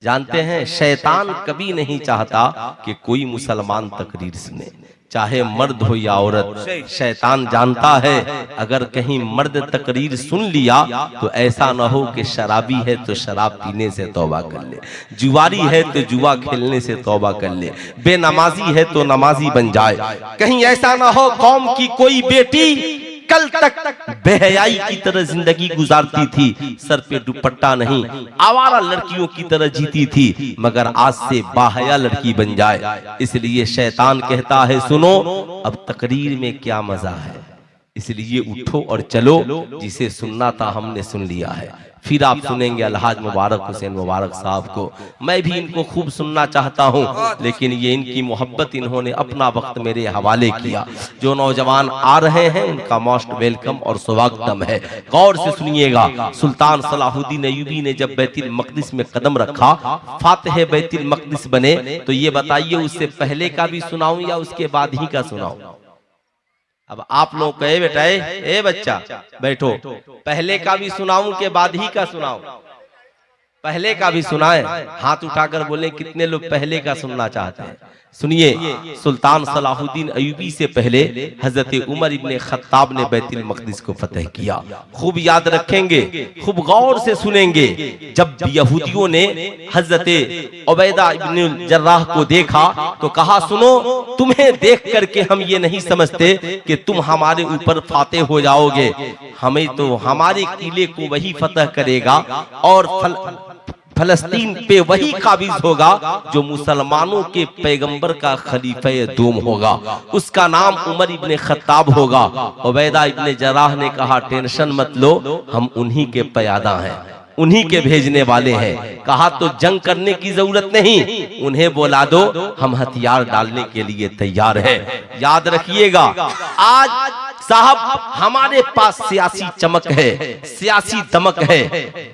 जानते हैं शैतान कभी नहीं चाहता कि कोई मुसलमान तकरीर सुने, चाहे मर्द हो या औरत। शैतान जानता है अगर कहीं मर्द तकरीर सुन लिया तो ऐसा ना हो कि शराबी है तो शराब पीने से तौबा कर ले, जुआरी है तो जुआ खेलने से तौबा कर ले, बेनमाजी है तो नमाजी बन जाए। कहीं ऐसा ना हो कौम की कोई बेटी कल तक बेहयाई की तरह जिंदगी गुजारती थी, सर पे दुपट्टा नहीं, आवारा लड़कियों की तरह जीती थी, मगर आज से बाहया लड़की बन जाए। इसलिए शैतान कहता है सुनो अब तकरीर में क्या मजा है, इसलिए उठो और चलो, जिसे सुनना था हमने सुन लिया है। फिर आप सुनेंगे अलहाज मुबारक हुसैन मुबारक साहब को। मैं भी इनको खूब सुनना चाहता हूं, लेकिन ये इनकी मोहब्बत, इन्होंने अपना वक्त मेरे हवाले किया। जो नौजवान आ रहे हैं उनका मोस्ट वेलकम और स्वागतम है। गौर से सुनिएगा, सुल्तान सलाहुद्दीन अय्यूबी ने जब बैतुल मक़दिस में कदम रखा, फातिह बैतुल मक़दिस बने, तो ये बताइए उससे पहले का भी सुनाऊं या उसके बाद ही का सुनाऊं? अब आप लोग कहे बेटा ए बच्चा बैठो, पहले का भी सुनाऊं के बाद ही का सुनाऊं? पहले का भी सुनाए, हाथ उठाकर बोले कितने लोग पहले का सुनना चाहते हैं। सुनिए, सुल्तान सलाहुद्दीन अय्यूबी से पहले हजरत उमर इब्ने खत्ताब ने बैतुल मक़दिस को फतह किया। खूब याद रखेंगे, खूब गौर से सुनेंगे। जब यहूदियों ने हजरत उबैदा इब्न जर्राह को देखा तो कहा सुनो, तुम्हें देख करके हम ये नहीं समझते कि तुम हमारे ऊपर फातेह हो जाओगे, हमें तो हमारे किले को वही फतह करेगा और फलस्तीन पे वही काबिज होगा जो मुसलमानों के पैगंबर का खलीफा दूम होगा, उसका नाम उमर इब्ने खत्ताब होगा। उबैदा इब्ने जर्राह ने कहा टेंशन मत लो, हम उन्हीं के प्यादा हैं, उन्हीं के भेजने वाले हैं। कहा तो जंग करने की जरूरत नहीं, उन्हें बुला दो, हम हथियार डालने के लिए तैयार हैं। याद रखिएगा, आज साहब हमारे पास सियासी चमक है, सियासी दमक है,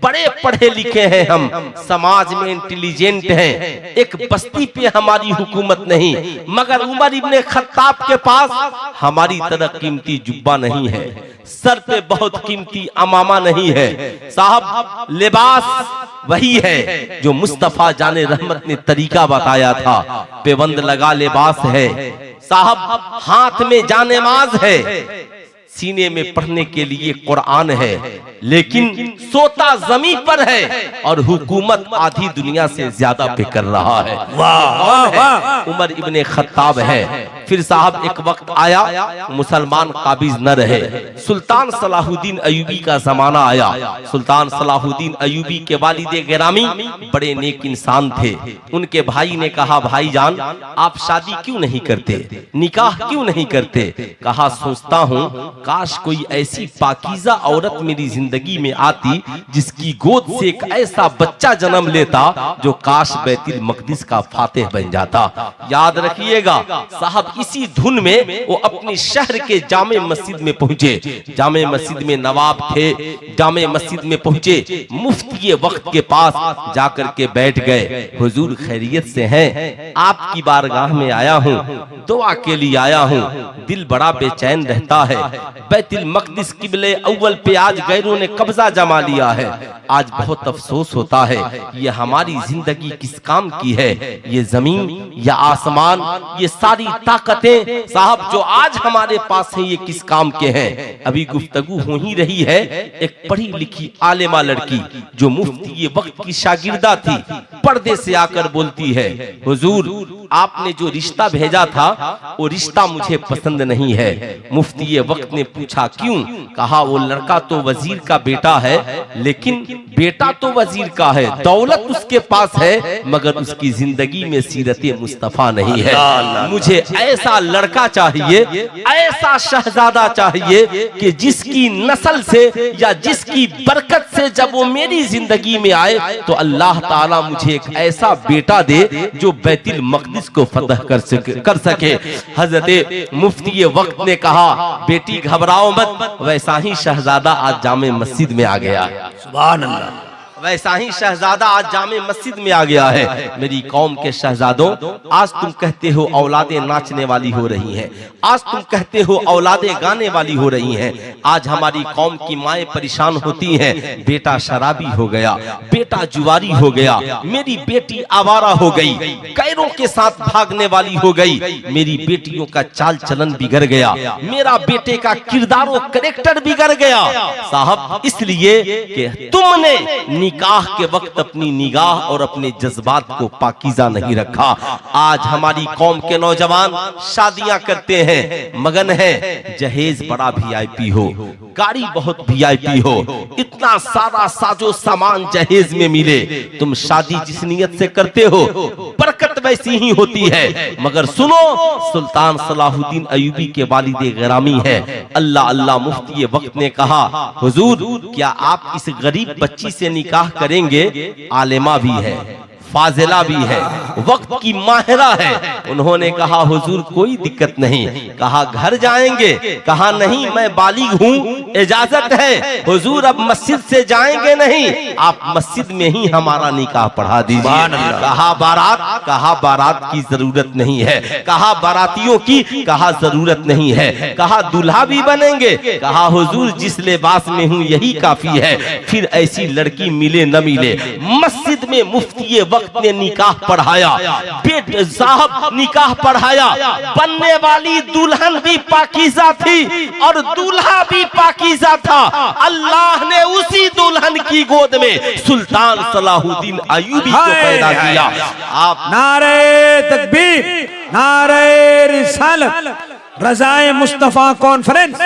बड़े पढ़े लिखे हैं हम, समाज में इंटेलिजेंट हैं, एक बस्ती पे हमारी हुकूमत नहीं, मगर उमर इब्ने खत्ताब के पास हमारी तरह कीमती जुब्बा नहीं है, सर पे बहुत कीमती अमामा नहीं है, साहब लिबास वही है जो मुस्तफा जाने रहमत ने तरीका बताया था। पेबंद लगा लिबास है साहब, हाथ में जानेमाज है, सीने में पढ़ने के लिए कुरान है, लेकिन सोता जमीन पर है और हुकूमत आधी दुनिया से ज्यादा पे कर रहा है। वाह वाह, उमर इब्ने खत्ताब है। फिर साहब एक वक्त आया मुसलमान काबिज न रहे, सुल्तान सलाहुद्दीन अय्यूबी का जमाना आया। सुल्तान सलाहुद्दीन अय्यूबी के वालिद गिरामी बड़े नेक इंसान थे। उनके भाई ने कहा भाईजान आप शादी क्यों नहीं करते, निकाह क्यों नहीं करते? कहा सोचता हूँ काश कोई ऐसी पाकीज़ा औरत मेरी जिंदगी में आती जिसकी गोद से एक ऐसा बच्चा जन्म लेता जो काश बैतुल मक़दिस का फातिह बन जाता। याद रखिएगा साहब, इसी धुन में वो अपनी शहर के जामे मस्जिद में पहुंचे। जामे मस्जिद में नवाब थे, जामे मस्जिद में पहुंचे, मुफ्ती वक्त के पास जाकर के बैठ गए। हुजूर खैरियत से हैं? आपकी बारगाह में आया हूँ, दुआ के लिए आया हूँ, दिल बड़ा बेचैन रहता है। बैतुल मक़दिस किबले अव्वल पे आज गैरों ने कब्जा जमा लिया है, आज बहुत अफसोस होता है, ये हमारी जिंदगी किस काम की है? ये जमीन या आसमान, ये सारी ताकतें साहब जो आज हमारे पास हैं, ये किस काम के हैं? अभी गुफ्तगू हो ही रही है, एक पढ़ी लिखी आलिमा लड़की जो मुफ्ती वक्त की शागिर्दा थी, पर्दे से आकर बोलती है हुजूर आपने जो रिश्ता भेजा था वो रिश्ता मुझे पसंद नहीं है। मुफ्ती वक्त ने पूछा क्यों? कहा वो लड़का तो वजीर का बेटा है, लेकिन बेटा तो वजीर का है, दौलत उसके पास है, मगर उसकी जिंदगी में सीरते मुस्तफा नहीं है। मुझे ऐसा लड़का चाहिए, ऐसा शहजादा चाहिए कि जिसकी नस्ल से या जिसकी बरकत से जब वो मेरी जिंदगी में आए तो अल्लाह ताला मुझे एक ऐसा बेटा दे जो बैतुल मक़दिस को फतह कर सके। हजरत मुफ्ती वक्त ने कहा बेटी घबराओ मत, वैसा ही शहजादा आज जामे मस्जिद में आ गया। सुभान अल्लाह। वैसा ही शहजादा आज जामे मस्जिद में आ गया है। मेरी कौम के शहजादों, आज तुम कहते हो औलादे नाचने वाली हो रही हैं, आज तुम कहते हो औलादे गाने वाली हो रही हैं। आज हमारी कौम की माएं परेशान होती हैं, बेटा शराबी हो गया, बेटा जुआरी हो गया, मेरी बेटी आवारा हो गई, गैरों के साथ भागने वाली हो गई, मेरी बेटियों का चाल चलन बिगड़ गया, मेरा बेटे का किरदार और कैरेक्टर बिगड़ गया। साहब, इसलिए कि तुमने निकाह के वक्त अपनी निगाह और अपने जज्बात को पाकीज़ा नहीं रखा। आज हमारी कौम के नौजवान शादियां करते हैं, मगन है, जहेज बड़ा वीआईपी हो, गाड़ी बहुत वीआईपी हो, इतना सारा साजो सामान जहेज में मिले, तुम शादी जिस नियत से करते हो बरकत वैसी ही होती है। मगर सुनो, सुल्तान सलाहुद्दीन अय्यूबी के वालिद गिरामी है अल्लाह अल्लाह मुफ्ती वक्त ने कहा, हुजूर क्या आप इस गरीब बच्ची से निकाह करेंगे? आलिमा भी है, फाजिला भी है, वक्त की माहिरा है। उन्होंने कहा हुजूर कोई दिक्कत नहीं। कहा घर जाएंगे? कहा नहीं, मैं बालिग हूँ, इजाजत है। हुजूर अब मस्जिद से जाएंगे नहीं, आप मस्जिद में ही हमारा निकाह पढ़ा दीजिए। कहा बारात? कहा बारात की जरूरत नहीं है। कहा बारातियों की? कहा जरूरत नहीं है। कहा दूल्हा भी बनेंगे? कहा हुजूर जिस लिबास में हूँ यही काफी है। फिर ऐसी लड़की मिले न मिले, मस्जिद में मुफ्ती वक्त ने निकाह पढ़ाया, बेटे साहब निकाह पढ़ाया, बनने वाली दुल्हन भी पाकीज़ा थी और दूल्हा भी पाकीज़ा था। अल्लाह ने उसी दुल्हन की गोद में सुल्तान सलाहुद्दीन अय्यूबी को पैदा किया। आप नारे तकबीर, नारे रिसालत, रज़ाए मुस्तफा कॉन्फ्रेंस,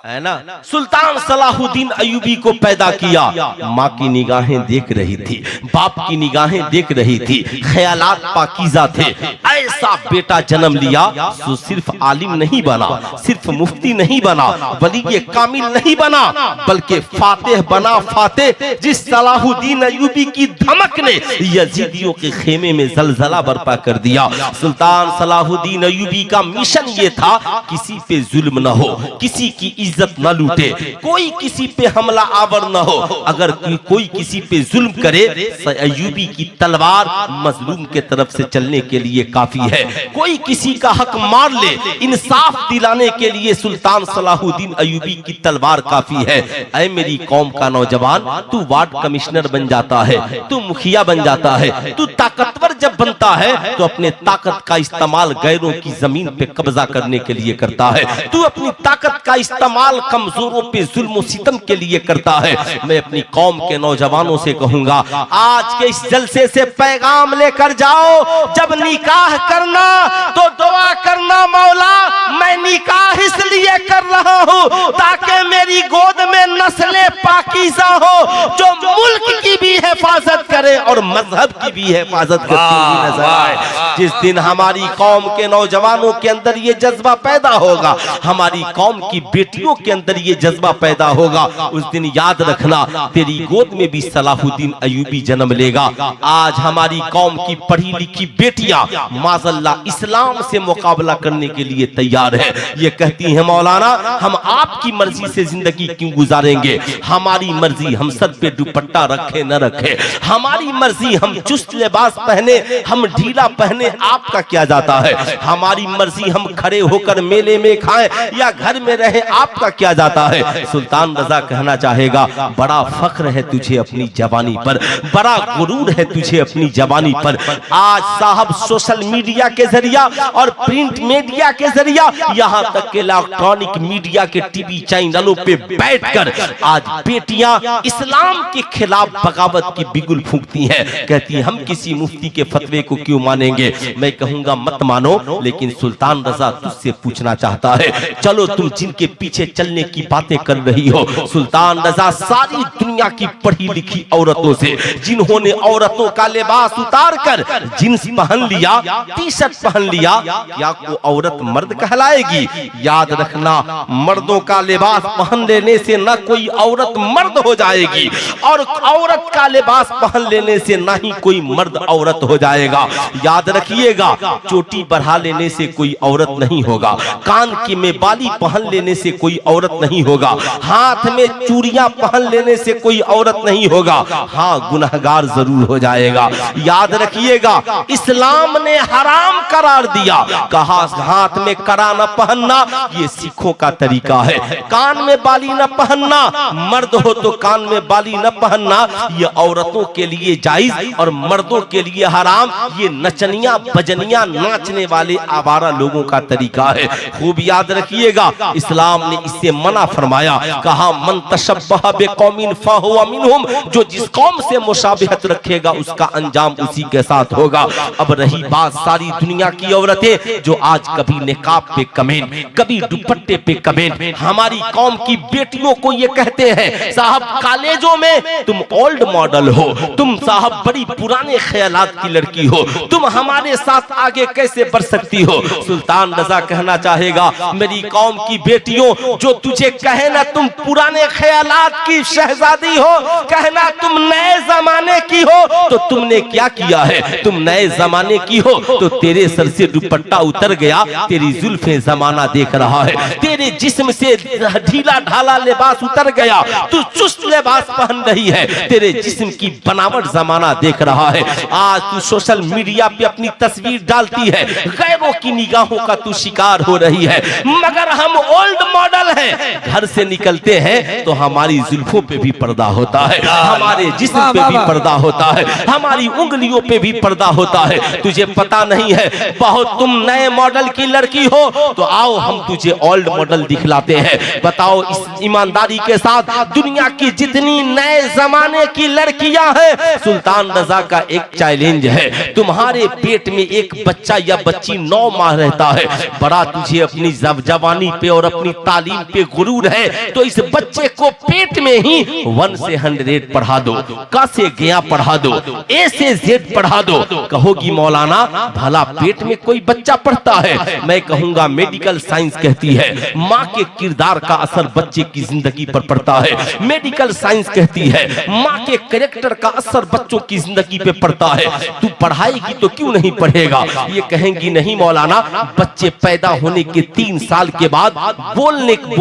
है ना, सुल्तान सलाहुद्दीन अय्यूबी को पैदा किया। माँ की निगाहें देख रही थी, बाप की निगाहें देख रही थी, ख्यालात पाकीज़ा थे। ऐसा बेटा जन्म लिया तो सिर्फ आलिम नहीं बना, सिर्फ मुफ्ती नहीं बना, वली कामिल नहीं बना, बल्कि फातेह बना। फातेह जिस सलाहुद्दीन अय्यूबी की धमक ने यजीदियों के खेमे में जलजला बर्पा कर दिया। सुल्तान सलाहुद्दीन अय्यूबी का मिशन ये था किसी पे जुल्म न हो, किसी की इज्जत न लूटे, कोई किसी पे हमला आवर न हो। अगर कोई किसी पे जुल्म करे, अय्यूबी की तलवार मजलूम के तरफ से चलने के लिए काफी है। कोई किसी का हक मार ले, इंसाफ दिलाने के लिए सुल्तान सलाहुद्दीन अय्यूबी की तलवार काफी है। ऐ मेरी कौम का नौजवान, तू वार्ड कमिश्नर बन जाता है, तू मुखिया बन जाता है, तू ताकतवर जब बनता है तो अपने ताकत का इस्तेमाल गैरों की जमीन पे कब्जा करने के लिए करता है। तू अपनी ताकत का इस्तेमाल कमजोरों पे जुल्म सितम के लिए करता है। मैं अपनी कौम के नौजवानों से कहूंगा, आज के इस जलसे से पैगाम लेकर जाओ, जब निकाह करना तो दुआ करना, मौला मैं निकाह इसलिए कर रहा हूँ ताकि मेरी गोद में नस्लें पाकीज़ा हो, जो मुल्क की भी हिफाजत करे और मजहब की भी हिफाजत करती हुई नजर आए। जिस दिन हमारी कौम के नौजवानों के अंदर ये जज्बा पैदा होगा, हमारी कौम की बेटियों के अंदर ये जज्बा पैदा होगा, उस दिन याद रखना तेरी गोद में भी सलाहुद्दीन अय्यूबी जन्म लेगा। आज हमारी कौम की पढ़ी लिखी बेटियां माज़अल्लाह इस्लाम से मुकाबला करने के लिए तैयार है। ये कहती हैं मौलाना हम आपकी मर्जी से जिंदगी क्यों गुजारेंगे, हमारी मर्जी हम सर पे दुपट्टा रखे न रखे, हमारी मर्जी हम चुस्त लिबास पहने हम ढीला पहने, आपका क्या जाता है, हमारी मर्जी हम खड़े होकर मेले में खाएं या घर में रहे, आपका क्या जाता है। सुल्तान रजा कहना चाहेगा, बड़ा फख्र है तुझे अपनी जवानी पर, बड़ा गुरूर है तुझे अपनी जवानी पर। आज साहब सोशल मीडिया के जरिया और प्रिंट मीडिया के जरिया, यहाँ तक के इलेक्ट्रॉनिक मीडिया के टीवी चैनलों पे बैठकर आज बेटियां इस्लाम के खिलाफ बगावत की बिगुल फूंकती हैं, कहती हैं हम किसी मुफ्ती के फतवे को क्यों मानेंगे। मैं कहूंगा मत मानो, लेकिन सुल्तान रजा तुझसे पूछना चाहता है, चलो तुम जिनके पीछे चलने की बातें कर रही हो, सुल्तान रजा सारी दुनिया की पढ़ी लिखी औरतों से, जिन्होंने औरतों का लिबास उतार कर जींस पहन लिया, टी शर्ट पहन लिया, क्या वो औरत मर्द कहलाएगी। याद रखना, मर्दों का लिबास पहन लेने से न कोई औरत मर्द हो जाएगी और औरत का लिबास पहन लेने से ना ही कोई मर्द औरत हो जाएगा। याद रखिए। रखिएगा, चोटी बढ़ा लेने से कोई औरत नहीं होगा, कान की में बाली पहन लेने से कोई औरत नहीं होगा, हाथ में चूड़ियां पहन लेने से कोई औरत नहीं होगा, हाँ गुनहगार जरूर हो जाएगा। याद रखिएगा, इस्लाम ने हराम करार दिया, कहा हाथ में कड़ा न पहनना, ये सिखों का तरीका है। कान में बाली न पहनना, मर्द हो तो कान में बाली न पहनना, ये औरतों के लिए जायज और मर्दों के लिए हराम। ये नचनिया बजनिया नाचने वाले आवारा लोगों का तरीका है। खूब याद रखिएगा, इस्लाम ने इससे मना फरमाया, कहा मन तशब्बह बिकौमिन फहुवा मिनहुम, जो जिस कौम से मुशाबिहत रखेगा उसका अंजाम उसी के साथ होगा। अब रही बात सारी दुनिया की औरतें जो आज कभी निकाब पे कमेंट, कभी दुपट्टे पे कमेंट, हमारी कौम की बेटियों को ये कहते हैं साहब कॉलेजों में तुम ओल्ड मॉडल हो, तुम साहब बड़ी पुराने ख्यालात की लड़की हो, तुम हमारे साथ आगे कैसे बढ़ सकती हो। सुल्तान रजा कहना चाहेगा, मेरी कौम की बेटियों, जो तुझे कहे ना तुम पुराने ख्यालात की शहजादी हो, कहना तुम नए जमाने की हो, तो तुमने क्या किया है। तुम नए जमाने की हो तो तेरे सर से दुपट्टा उतर गया, तेरी जुल्फें जमाना देख रहा है, तेरे जिस्म से ढीला ढाला लिबास उतर गया, तू चुस्त लिबास पहन रही है, तेरे जिस्म की बनावट जमाना देख रहा है। आज तू सोशल मीडिया पे अपनी तस्वीर डालती है, गैरों की निगाहों का तू शिकार हो रही है, मगर हम ओल्ड मॉडल हैं। घर से निकलते हैं तो हमारी जुल्फों पे भी पर्दा होता है, हमारे जिस्म पे भी पर्दा होता है, हमारी उंगलियों पे भी पर्दा होता है। तुझे पता नहीं है, बहुत तुम नए मॉडल की लड़की हो तो आओ हम तुझे ओल्ड मॉडल दिखलाते हैं। बताओ इस ईमानदारी के साथ, दुनिया की जितनी नए जमाने की लड़कियां हैं, सुल्तान रजा का एक चैलेंज है, तुम्हारे पेट में एक बच्चा या बच्ची 9 माह रहता है, बड़ा तुझे अपनी जवानी पे और अपनी तालीम पे गुरूर है, तो इस बच्चे को पेट में ही 1 से 100 पढ़ा दो, क से गया पढ़ा दो, ए से जेड पढ़ा दो। कहोगी मौलाना भला पेट में कोई बच्चा पढ़ता है। मैं कहूंगा मेडिकल साइंस कहती है माँ के किरदार का असर बच्चे की जिंदगी पर पड़ता है। मेडिकल साइंस कहती है माँ के कैरेक्टर का असर बच्चों की जिंदगी पे पड़ता है। तू पढ़ाएगी तो क्यों नहीं पढ़ेगा। ये कहेंगी नहीं मौलाना, बच्चे पैदा होने के 3 साल के बाद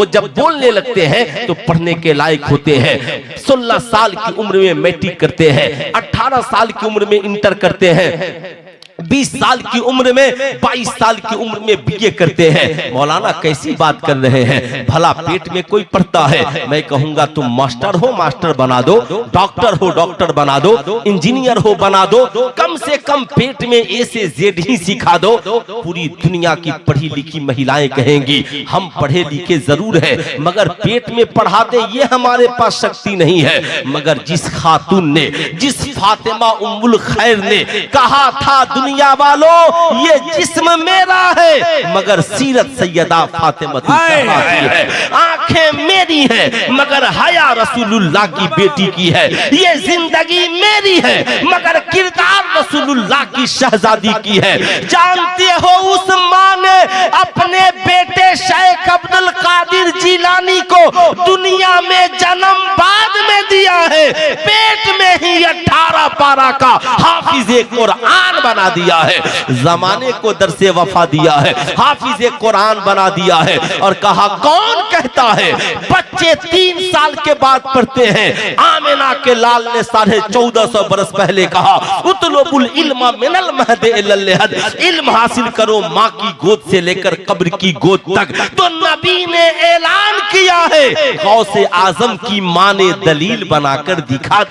जब बोलने लगते हैं तो पढ़ने के लायक होते हैं। 16 साल की उम्र में मैट्रिक करते हैं, 18 साल की उम्र में इंटर करते हैं, 20 साल की उम्र में 22 साल की उम्र में बीए करते हैं। मौलाना कैसी बात कर रहे हैं, भला पेट में कोई पढ़ता है। मैं कहूंगा तुम मास्टर हो मास्टर बना दो, डॉक्टर हो डॉक्टर बना दो, इंजीनियर हो बना दो, कम से कम पेट में ए से जेड ही सिखा दो। पूरी दुनिया की पढ़ी लिखी महिलाएं कहेंगी हम पढ़े लिखे जरूर है मगर पेट में पढ़ा दे ये हमारे पास शक्ति नहीं है। मगर जिस खातून ने, जिस फातिमा उम्मुल खैर ने कहा था दुनिया वालों ये जिस्म मेरा है मगर सीरत सैयदा फातिमा है, आंखें मेरी है मगर हया रसूलुल्लाह की बेटी की है, ये जिंदगी मेरी है मगर किरदार रसूलुल्लाह की शहजादी की है। जानते हो उस माँ ने अपने बेटे शेख अब्दुल कादिर जिलानी को दुनिया में जन्म बाद में दिया है, पेट में ही 18 पारा का हाफिज़े कुरान बना दिया है, जमाने को दरसे वफा दिया है, हाफिज़े कुरान बना दिया है। और कहा कौन कहता है बच्चे 3 साल के बाद पढ़ते हैं। आमिना के लाल ने 1450 बरस पहले कहा उतलुबुल इल्मा मिनल महद इलल लहद, इल्म हासिल करो माँ की गोद से लेकर कब्र की गोद तक। तो नबी ने ऐलान किया है, गौसे आजम की माँ ने दलील बनाकर दिखा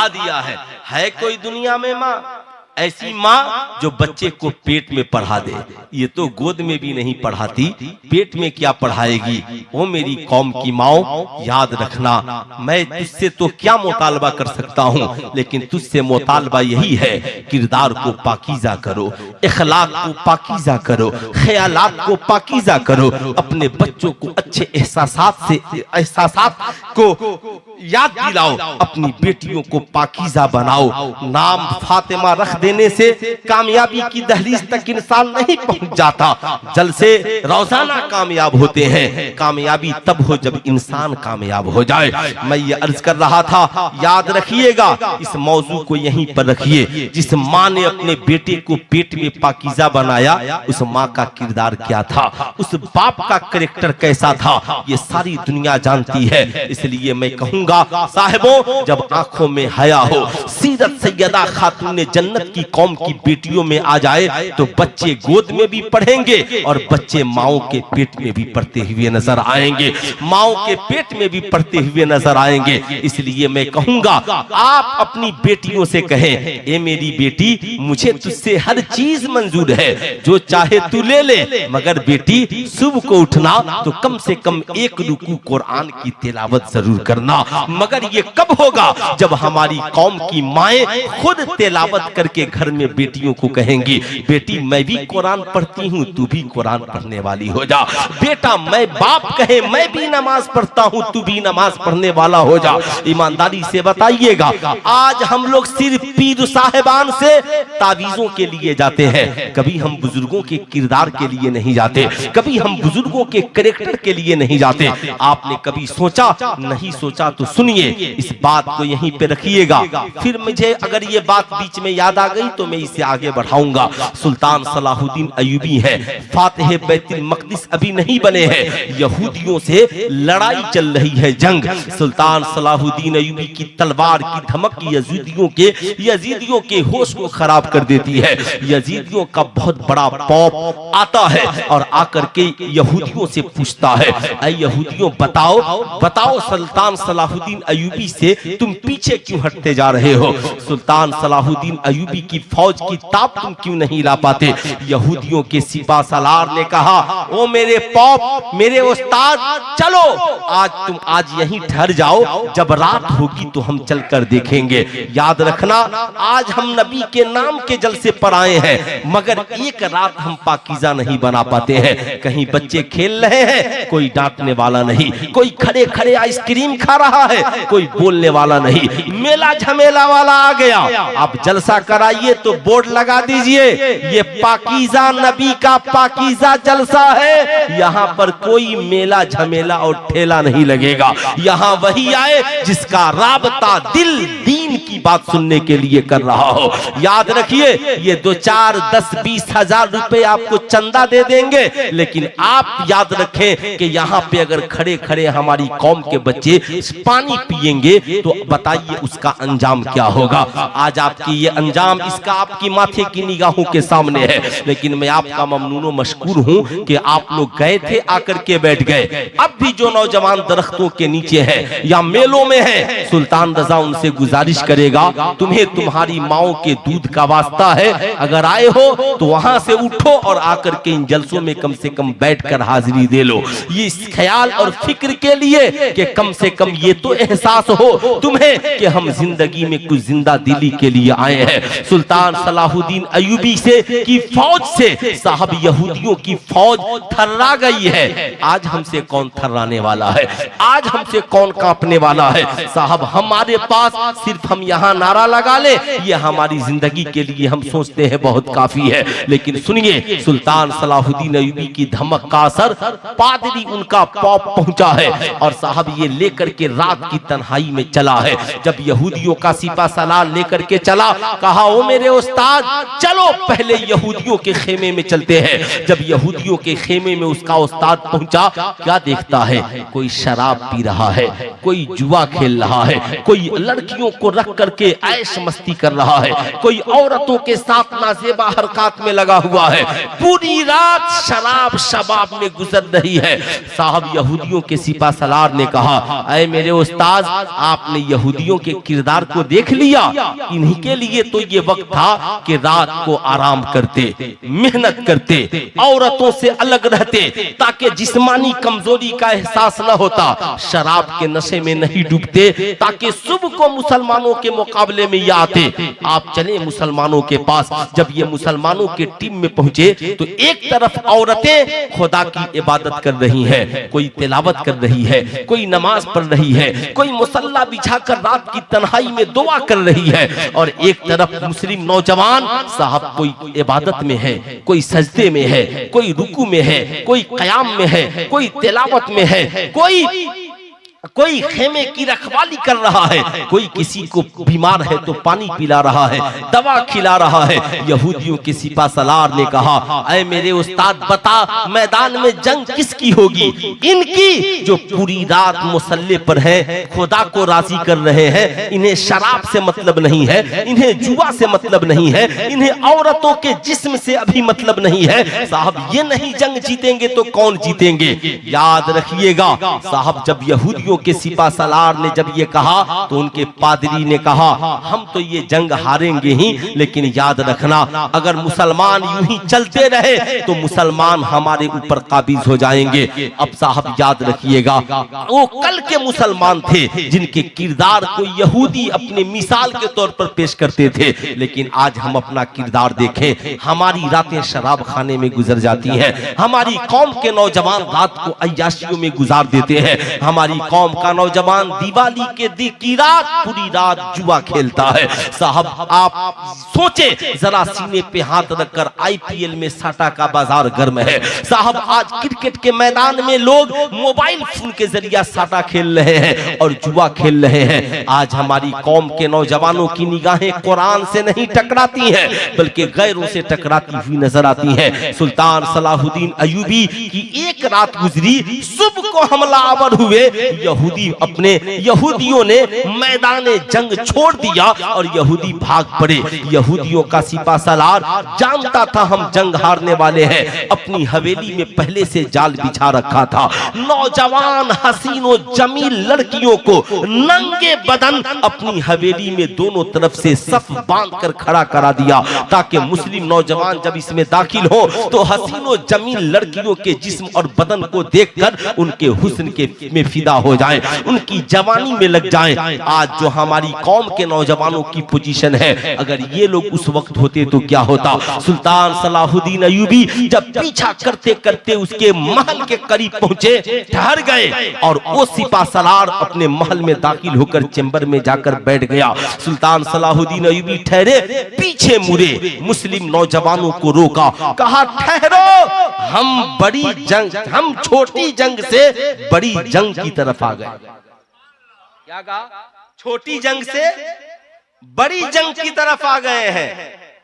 दिया है कोई दुनिया में माँ ऐसी माँ जो बच्चे को पेट में पढ़ा दे। ये तो गोद में भी नहीं पढ़ाती, पेट में क्या पढ़ाएगी। वो मेरी कौम की माओ याद रखना, मैं तुझसे तो क्या मुतालबा कर सकता हूँ, लेकिन तुझसे मुतालबा यही है किरदार को पाकीज़ा करो, इखलाक को पाकीज़ा करो, ख्यालात को पाकीज़ा करो, अपने बच्चों को अच्छे एहसासात को याद दिलाओ, अपनी बेटियों को पाकीज़ा बनाओ। नाम फातिमा रख दे देने से कामयाबी की दहलीज तक इंसान नहीं पहुंच जाता। जल से रोजाना कामयाब होते हैं। कामयाबी तब हो जब इंसान कामयाब हो जाए। मैं ये अर्ज कर रहा था, याद रखिएगा, इस मौजू को यहीं पर रखिए। जिस माँ ने अपने बेटे को पेट में पाकीज़ा बनाया, उस माँ का किरदार क्या था, उस बाप का कैरेक्टर कैसा था, ये सारी दुनिया जानती है। इसलिए मैं कहूंगा साहिबों, जब आंखों में हया हो, सीरत सैयदा खातून जन्नत की कौम की बेटियों में आ जाए, तो बच्चे गोद में भी पढ़ेंगे और बच्चे माओ के पेट में भी पढ़ते हुए नजर आएंगे, माओ के पेट में भी पढ़ते हुए नजर आएंगे। इसलिए मैं कहूंगा, आप अपनी बेटियों से कहें, ए मेरी बेटी, मुझे तुझसे हर चीज मंजूर है, जो चाहे तू ले ले, मगर बेटी सुबह को उठना तो कम से कम एक रुकू कुरान की तिलावत जरूर करना। मगर ये कब होगा, जब हमारी कौम की माएं खुद तिलावत करके घर में बेटियों को कहेंगी, बेटी मैं भी कुरान पढ़ती हूँ, तू भी कुरान पढ़ने वाली हो जा। बेटा मैं बाप कहे, मैं भी नमाज पढ़ता हूँ, तू भी नमाज पढ़ने वाला हो जा। ईमानदारी से बताइएगा, आज हम लोग सिर्फ पीर साहिबान से तावीज़ों के लिए जाते हैं, कभी हम बुजुर्गों के किरदार के लिए नहीं जाते, कभी हम बुजुर्गों के कैरेक्टर के लिए नहीं जाते। आपने कभी सोचा? नहीं सोचा तो सुनिए, इस बात को यहीं पे रखिएगा। फिर मुझे अगर ये बात बीच में याद आ गई तो मैं इसे आगे बढ़ाऊंगा। सुल्तान सलाहुद्दीन अय्यूबी है, फातिह बैतुल मक़दिस अभी नहीं बने हैं, यहूदियों से लड़ाई चल रही है, जंग। सुल्तान सलाहुद्दीन अय्यूबी की तलवार की धमक यजीदियों के होश को खराब कर देती है। यजीदियों का बहुत बड़ा पॉप आता है और आकर के यहूदियों से पूछता है, ऐ यहूदियों बताओ सुल्तान सलाहुद्दीन अय्यूबी से तुम पीछे क्यों हटते जा रहे हो? सुल्तान सलाहुद्दीन अय्यूबी की फौज की ताप तुम क्यों नहीं ला पाते? यहूदियों के सिपा सालार ने कहा, ओ मेरे पॉप, मेरे उस्ताद, चलो आज यहीं ठहर जाओ, जब रात होगी तो हम चलकर देखेंगे। याद रखना, आज हम नबी के नाम के जलसे पर आए हैं, मगर एक रात हम पाकीज़ा नहीं बना पाते हैं। कहीं बच्चे खेल रहे हैं, कोई डांटने वाला नहीं, कोई खड़े खड़े आइसक्रीम खा रहा है, कोई बोलने वाला नहीं, मेला झमेला वाला आ गया। आप जलसा कराइए तो बोर्ड लगा दीजिए, ये पाकीज़ा नबी का पाकीज़ा जलसा है, यहाँ पर कोई मेला झमेला और ठेला नहीं लगेगा। यहाँ वही आए जिसका राबता दिल दीन की बात सुनने के लिए कर रहा हो। याद रखिए, ये 2, 4, 10, 20 हजार रुपए आपको चंदा दे देंगे, लेकिन आप याद रखें कि यहाँ पे अगर खड़े खड़े हमारी कौम के बच्चे पानी पिएंगे तो बताइए उसका अंजाम क्या होगा। आज आपकी ये अंजाम इसका आपकी माथे की निगाहों के सामने है, लेकिन मैं आपका ममनून मशकूर हूँ कि आप लोग गए थे, आकर के बैठ गए। अब भी जो नौजवान दरख्तों के नीचे है या मेलों में है, सुल्तान रजा उनसे गुजारिश करेगा, तुम्हें तुम्हारी माओ के दूध का वास्ता है, अगर आए हो तो वहां से उठो और आकर के इन जलसों में कम से कम बैठकर हाजिरी दे लो। ये इस ख्याल और फिक्र के लिए कि कम से कम ये तो एहसास हो तुम्हें कि हम जिंदगी में कुछ जिंदा दिली के लिए आए हैं। सुल्तान सलाहुद्दीन अय्यूबी से की फौज से साहब यहूदियों की फौज थर्रा गई है। आज हमसे कौन थर्राने वाला है? आज हमसे कौन कांपने वाला है? साहब हमारे पास सिर्फ हम यहाँ नारा लगा ले, ये हमारी जिंदगी के लिए हम सोचते हैं बहुत काफी है। लेकिन सुनिए, सुल्तान सलाहुद्दीन अय्यूबी की धमक का असर पादरी उनका पॉप पहुंचा है और साहब ये लेकर के रात की तन्हाई में चला है। जब यहूदियों का सिपा सालार लेकर के चला, कहा, ओ मेरे उस्ताद, चलो पहले यहूदियों के खेमे में चलते हैं। जब यहूदियों के खेमे में उसका उस्ताद पहुंचा, क्या देखता है? कोई शराब पी रहा है, कोई जुआ खेल रहा है, कोई लड़कियों को रख करके ऐश मस्ती कर रहा है, कोई औरतों के साथ नाजेबा हरकत में लगा हुआ है, पूरी रात शराब शबाब में गुजर रही है। साहब यहूदियों के सिपा सालार ने कहा, ऐ मेरे उस्ताद, आपने यहूदियों के किरदार को देख लिया, इन्हीं के लिए तो ये वक्त था कि रात को आराम करते, मेहनत करते, औरतों से अलग रहते, ताकि जिस्मानी कमजोरी का एहसास न होता, शराब के नशे में नहीं डूबते, ताकि सुबह को मुसलमानों के मुकाबले में ये आते। आप चले मुसलमानों के पास, जब ये मुसलमानों के टीम में पहुंचे तो एक तरफ औरतें खुदा की इबादत कर रही हैं, कोई तिलावत कर रही है, कोई नमाज पढ़ रही है, कोई मुसल्ला बिछाकर रात की तन्हाई में दुआ कर रही है, और एक तरफ मुस्लिम नौजवान साहब कोई इबादत में है, कोई सजदे में है, कोई रुकू में है, कोई कयाम में है, कोई तिलावत में है, कोई खेमे की रखवाली कर रहा है, कोई किसी को बीमार है तो पानी पिला रहा है, दवा खिला रहा है। यहूदियों के सिपा सलार ने कहा, ऐ मेरे उस्ताद बता मैदान में जंग किसकी होगी? इनकी जो पूरी रात मुसल्ले पर है, खुदा को राजी कर रहे हैं, इन्हें शराब से मतलब नहीं है, इन्हें जुआ से मतलब नहीं है, इन्हें औरतों के जिस्म से अभी मतलब नहीं है। साहब ये नहीं जंग जीतेंगे तो कौन जीतेंगे? याद रखिएगा साहब, जब यहूदियों के सिपा सलार ने जब ये कहा तो उनके पादरी ने कहा, हम तो ये जंग हारेंगे ही, लेकिन याद रखना अगर मुसलमान यूं ही चलते रहे तो मुसलमान हमारे ऊपर काबिज हो जाएंगे। अब साहब याद रखिएगा, वो कल के मुसलमान थे जिनके किरदार को यहूदी अपने मिसाल के तौर पर पेश करते थे, लेकिन आज हम अपना किरदार देखें, हमारी रातें शराब खाने में गुजर जाती हैं, हमारी कौम के नौजवान रात को अय्याशियों में गुजार देते हैं, हमारी कौम का नौजवान दिवाली के दिन की रात पूरी रात जुआ खेलता है। साहब आप सोचे जरा, सीने पे हाथ रखकर, आईपीएल में साटा का बाजार गर्म है साहब। आज क्रिकेट के मैदान में लोग मोबाइल फोन के जरिए साटा खेल रहे हैं और जुआ खेल रहे हैं। आज हमारी कौम के नौजवानों की निगाहें कुरान से नहीं टकराती हैं, बल्कि गैरों से टकराती हुई नजर आती हैं। सुल्तान सलाहुद्दीन अय्यूबी की एक रात गुजरी, सुबह को हमलावर हुए यहूदियों ने मैदान जंग छोड़ दिया और यहूदी भाग पड़े। यहूदियों का सिपा सलार जानता था हम जंग हारने वाले हैं, अपनी हवेली में पहले से जाल बिछा रखा था। नौजवान हसीनो जमील लड़कियों को नंगे बदन अपनी हवेली में दोनों तरफ से सफ बांधकर खड़ा करा दिया, ताकि मुस्लिम नौजवान जब इसमें दाखिल हो तो हसीनो जमील लड़कियों के जिस्म और बदन को देखकर उनके हुस्न के में फिदा हो जाए, उनकी जवानी में लग जाएं। आज जो हमारी कौम के नौजवानों की पोजीशन है, अगर ये लोग उस वक्त होते तो क्या होता? सुल्तान सलाहुद्दीन अय्यूबी जब पीछा करते करते उसके महल के करीब पहुंचे, ठहर गए और वो सिपा सलार अपने महल में दाखिल होकर चेंबर में जाकर बैठ गया। सुल्तान सलाहुद्दीन अय्यूबी ठहरे, पीछे मुड़े, मुस्लिम नौजवानों को रोका, कहा ठहरो, हम छोटी जंग से बड़ी जंग की तरफ आ गए। क्या कहा? छोटी जंग से बड़ी जंग की तरफ आ गए हैं।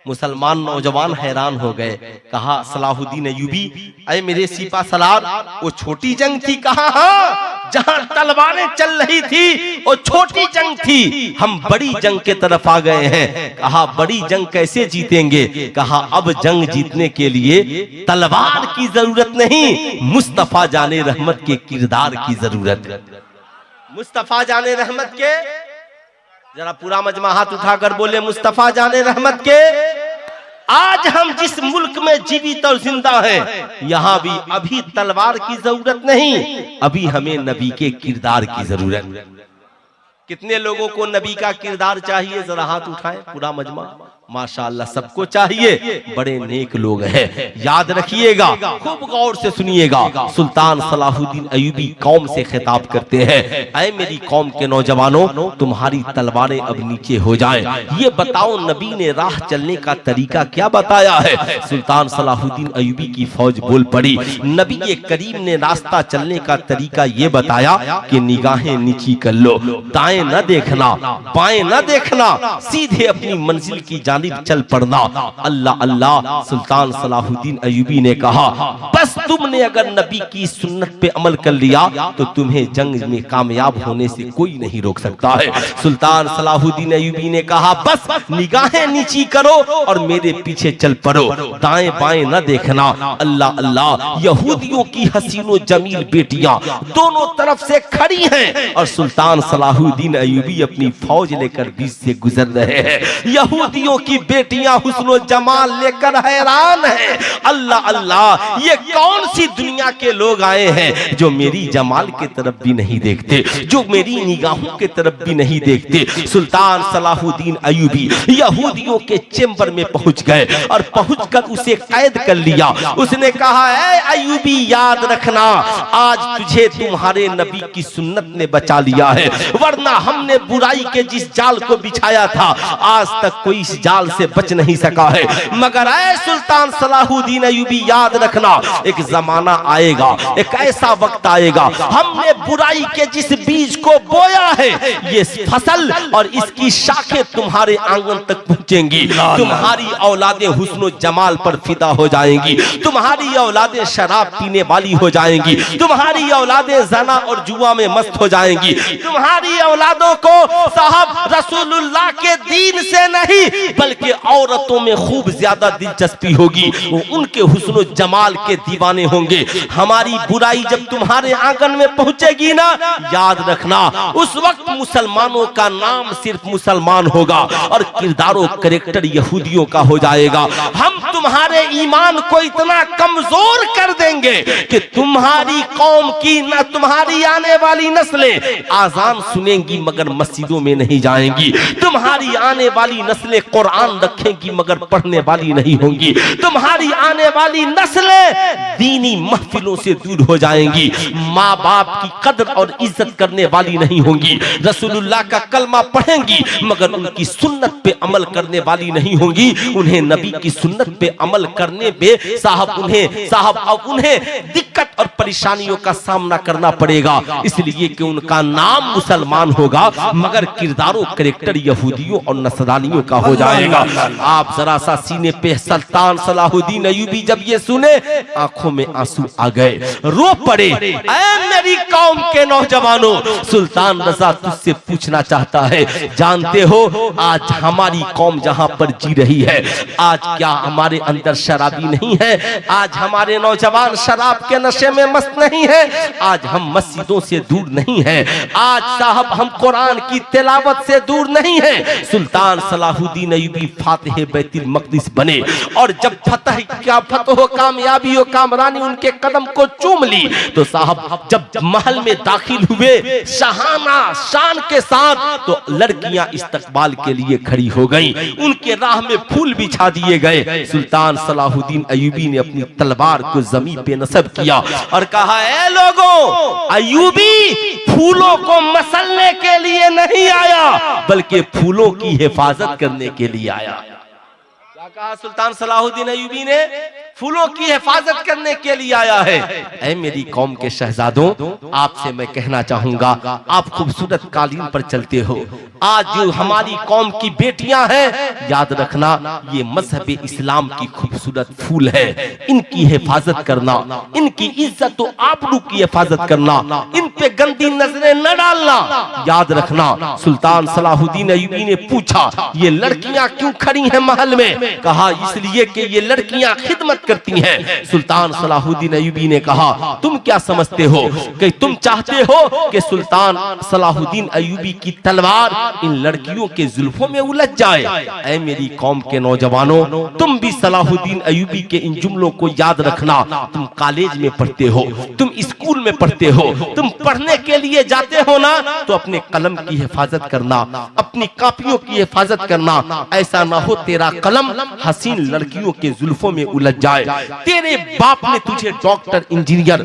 मुसलमान नौजवान हैरान हो गए, कहा सलाहुद्दीन अय्यूबी, अरे मेरे सिपा सलार, वो छोटी जंग थी? कहा हाँ, जहां तलवारें चल रही थी वो छोटी जंग थी, हम बड़ी जंग के तरफ आ गए हैं। कहा बड़ी जंग कैसे जीतेंगे? कहा अब जंग जीतने के लिए तलवार की जरूरत नहीं, मुस्तफा जाने रहमत के किरदार की जरूरत। मुस्तफा जाने रहमत के, जरा पूरा मजमा हाथ उठाकर बोले मुस्तफा जाने रहमत के। आज हम जिस मुल्क में जीवित और जिंदा हैं, यहाँ भी अभी तलवार की जरूरत नहीं, अभी हमें नबी के किरदार की जरूरत। कितने लोगों को नबी का किरदार चाहिए? जरा हाथ उठाएं पूरा मजमा। माशाअल्लाह सबको चाहिए, बड़े नेक लोग हैं। याद रखिएगा, खूब गौर से सुनिएगा। सुल्तान सलाहुद्दीन अय्यूबी कौम से खिताब करते हैं, ऐ मेरी कौम के नौजवानों, तुम्हारी तलवारें अब नीचे हो जाएं। ये बताओ नबी ने राह चलने का तरीका क्या बताया है? सुल्तान सलाहुद्दीन अय्यूबी की फौज बोल पड़ी, नबी करीम ने रास्ता चलने का तरीका ये बताया कि निगाहें नीची कर लो, दाएं न देखना, बाएं न देखना, सीधे अपनी मंजिल की जानिब चल पड़ना। अल्लाह अल्लाह। सुल्तान सलाहुद्दीन अय्यूबी ने कहा, बस तुमने अगर नबी की सुन्नत पे अमल कर लिया तो तुम्हें जंग में कामयाब होने से कोई नहीं रोक सकता है। सुल्तान सलाहुद्दीन अय्यूबी ने कहा, बस निगाहें नीची करो और मेरे पीछे चल पड़ो, दाएं बाएं न देखना। अल्लाह अल्लाह। यहूदियों की हसीनो जमील बेटियां दोनों तरफ से खड़ी हैं और सुल्तान सलाहुद्दीन अय्यूबी अपनी फौज लेकर बीच से गुजर रहे हैं। यहूदियों की बेटियां हुस्नो जमाल लेकर हैरान हैं। अल्लाह अल्लाह, ये कौन सी दुनिया के लोग आए हैं जो मेरी जमाल की तरफ भी नहीं देखते, जो मेरी निगाहों की तरफ भी नहीं देखते। सुल्तान सलाहुद्दीन अय्यूबी यहूदियों के चेंबर में पहुंच गए और पहुंचकर उसे कैद कर लिया। उसने कहा, ऐ अय्यूबी याद रखना, आज तुझे तुम्हारे नबी की सुन्नत ने बचा लिया है, वरना हमने बुराई के जिस जाल को बिछाया था आज तक कोई इस जाल जाल से बच नहीं सका है। मगर ऐ सुल्तान सलाहुद्दीन अय्यूबी, याद रखना, एक जमाना आएगा, एक ऐसा वक्त आएगा, हमने बुराई के जिस बीज को बोया है, ये फसल और इसकी शाखें तुम्हारे आंगन तक पहुंचेंगी। तुम्हारी औलादें हुस्नो जमाल पर फिदा हो जाएंगी, तुम्हारी औलादें शराब पीने वाली हो जाएंगी, तुम्हारी औलादें जना और जुआ में मस्त हो जाएंगी, तुम्हारी औलादों को साहब रसूलुल्लाह के दीन से नहीं बल्कि औरतों में खूब ज्यादा दिलचस्पी होगी, वो उनके हुस्नो जमाल के दीवाने होंगे। हमारी बुराई जब तुम्हारे आंगन में पहुंचेगी ना, याद रखना, उस वक्त मुसलमानों का नाम सिर्फ मुसलमान होगा और किरदारो कैरेक्टर यहूदियों का हो जाएगा। हम तुम्हारे ईमान को इतना कमजोर कर देंगे कि तुम्हारी कौम की न तुम्हारी आने वाली नस्लें आजान सुनेंगी मगर मस्जिदों में नहीं जाएंगी, तुम्हारी आने वाली नस्लें कुरान रखेंगी मगर पढ़ने वाली नहीं होंगी, तुम्हारी आने वाली नस्लें दीनी महफिलों से दूर हो जाएंगी, माँ बाप की कदर और इज्जत करने वाली नहीं होंगी, रसूलुल्लाह का कलमा पढ़ेंगी मगर उनकी सुन्नत पे अमल करने वाली नहीं होंगी। उन्हें नबी की सुन्नत पे अमल करने पे अब उन्हें दिक्कत और परेशानियों का सामना करना पड़ेगा, इसलिए कि उनका नाम मुसलमान होगा मगर किरदारों कैरेक्टर यहूदियों और नसरानियों का हो जाएगा। आप जरा सा सीने पे सुल्तान सलाहुद्दीन अय्यूबी जब ये सुने, आंखों में आंसू आ गए, रो पड़े। ऐ मेरी कौम के नौजवानों, सुल्तान रजा तुझसे पूछना चाहता है, जानते हो आज हमारी कौम जहां पर जी रही है, आज क्या हमारे अंदर शराबी नहीं है? आज हमारे नौजवान शराब के नशे में मस्त नहीं है? आज हम मस्जिदों से दूर नहीं है? आज साहब हम कुरान की तिलावत से दूर नहीं है? सुल्तान सलाहुद्दीन अय्यूबी फातिह बैतुल मक़दिस बने और जब फतह कामयाबी और कामरानी उनके कदम को चूम ली तो साहब जब महल में दाखिल हुए शाहाना शान के साथ, तो लड़कियां इस्तकबाल के लिए खड़ी हो गईं, उनके राह में फूल बिछा दिए गए। सुल्तान सलाहुद्दीन अय्यूबी ने अपनी तलवार को जमीन पे नस्ब किया और कहा, ऐ लोगों, अय्यूबी फूलों को मसलने के लिए नहीं आया बल्कि फूलों की हिफाजत करने के लिए आया। क्या कहा सुल्तान सलाहुद्दीन अय्यूबी ने? फूलों की हिफाजत करने के लिए आया है। ऐ मेरी कौम के शहजादों, आपसे मैं कहना चाहूंगा, आप खूबसूरत कालीन पर चलते हो, आज जो हमारी कौम की बेटियां हैं, याद रखना ये मजहब इस्लाम की खूबसूरत फूल है, इनकी हिफाजत करना, इनकी इज्जत और आबरू की हिफाजत करना, इन पे गंदी नजरें न डालना। याद रखना, सुल्तान सलाहुद्दीन अय्यूबी ने पूछा, ये लड़कियां क्यों खड़ी हैं महल में? कहा, इसलिए कि ये लड़कियां खिदमत करती हैं। सुल्तान सलाहुद्दीन अय्यूबी ने कहा, तुम क्या समझते हो कि तुम चाहते हो कि सुल्तान सलाहुद्दीन अय्यूबी की तलवार इन लड़कियों के जुल्फों में उलझ जाए? ऐ मेरी कौम के नौजवानों, तुम भी सलाहुद्दीन अय्यूबी के इन जुमलों को याद रखना। तुम कॉलेज में पढ़ते हो, तुम स्कूल में पढ़ते हो, तुम पढ़ने के लिए जाते हो ना, तो अपने कलम की हिफाजत करना, अपनी कॉपियों की हिफाजत करना। ऐसा ना हो तेरा कलम हसीन लड़कियों के जुल्फों में उलझ जाए। तेरे बाप ने तुझे डॉक्टर, इंजीनियर,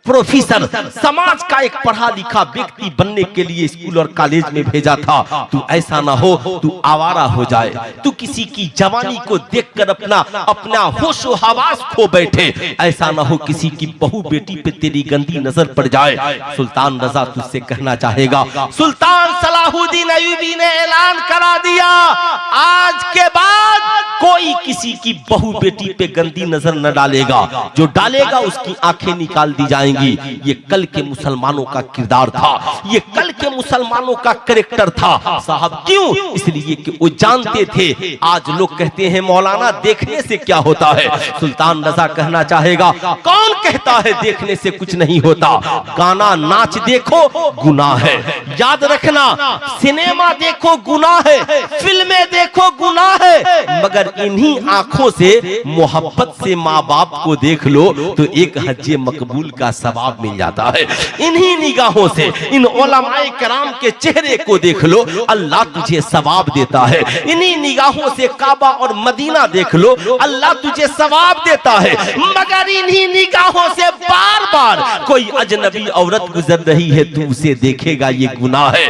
प्रोफेसर, समाज का एक पढ़ा लिखा व्यक्ति बनने के लिए स्कूल और कॉलेज में भेजा था। तू ऐसा ना हो तू आवारा हो जाए, तू किसी की जवानी को देखकर अपना होशो हवास खो बैठे। ऐसा ना हो किसी की बहू बेटी पे तेरी गंदी नजर पड़ जाए। सुल्तान रजा तुझसे कहना चाहेगा, सुल्तान सलाहुद्दीन अय्यूबी ने ऐलान करा दिया, आज के बाद कोई किसी की बहू बेटी पे गंदी नजर न डालेगा, जो डालेगा उसकी आंखें निकाल दी जाएंगी। ये कल के मुसलमानों का किरदार था, ये कल के मुसलमानों का कैरेक्टर था साहब। क्यों? इसलिए कि वो जानते थे। आज लोग कहते हैं मौलाना देखने से क्या होता है? सुल्तान रजा कहना चाहेगा, कौन कहता है देखने से कुछ नहीं होता? गाना नाच देखो गुनाह है, याद रखना, सिनेमा देखो गुनाह है, फिल्में देखो गुनाह है, मगर इन्हीं आंखों से मोहब्बत से माँ बाप को देख लो तो एक हज्जे मकबूल का सवाब मिल जाता है। इन्हीं निगाहों से इन उलमाए कराम के चेहरे को देख लो, अल्लाह तुझे सवाब देता है। इन्हीं निगाहों से काबा और मदीना देख लो, अल्लाह तुझे सवाब देता है। मगर इन्हीं निगाहों से बार बार कोई अजनबी औरत गुजर रही है, तू उसे देखेगा, ये गुनाह है।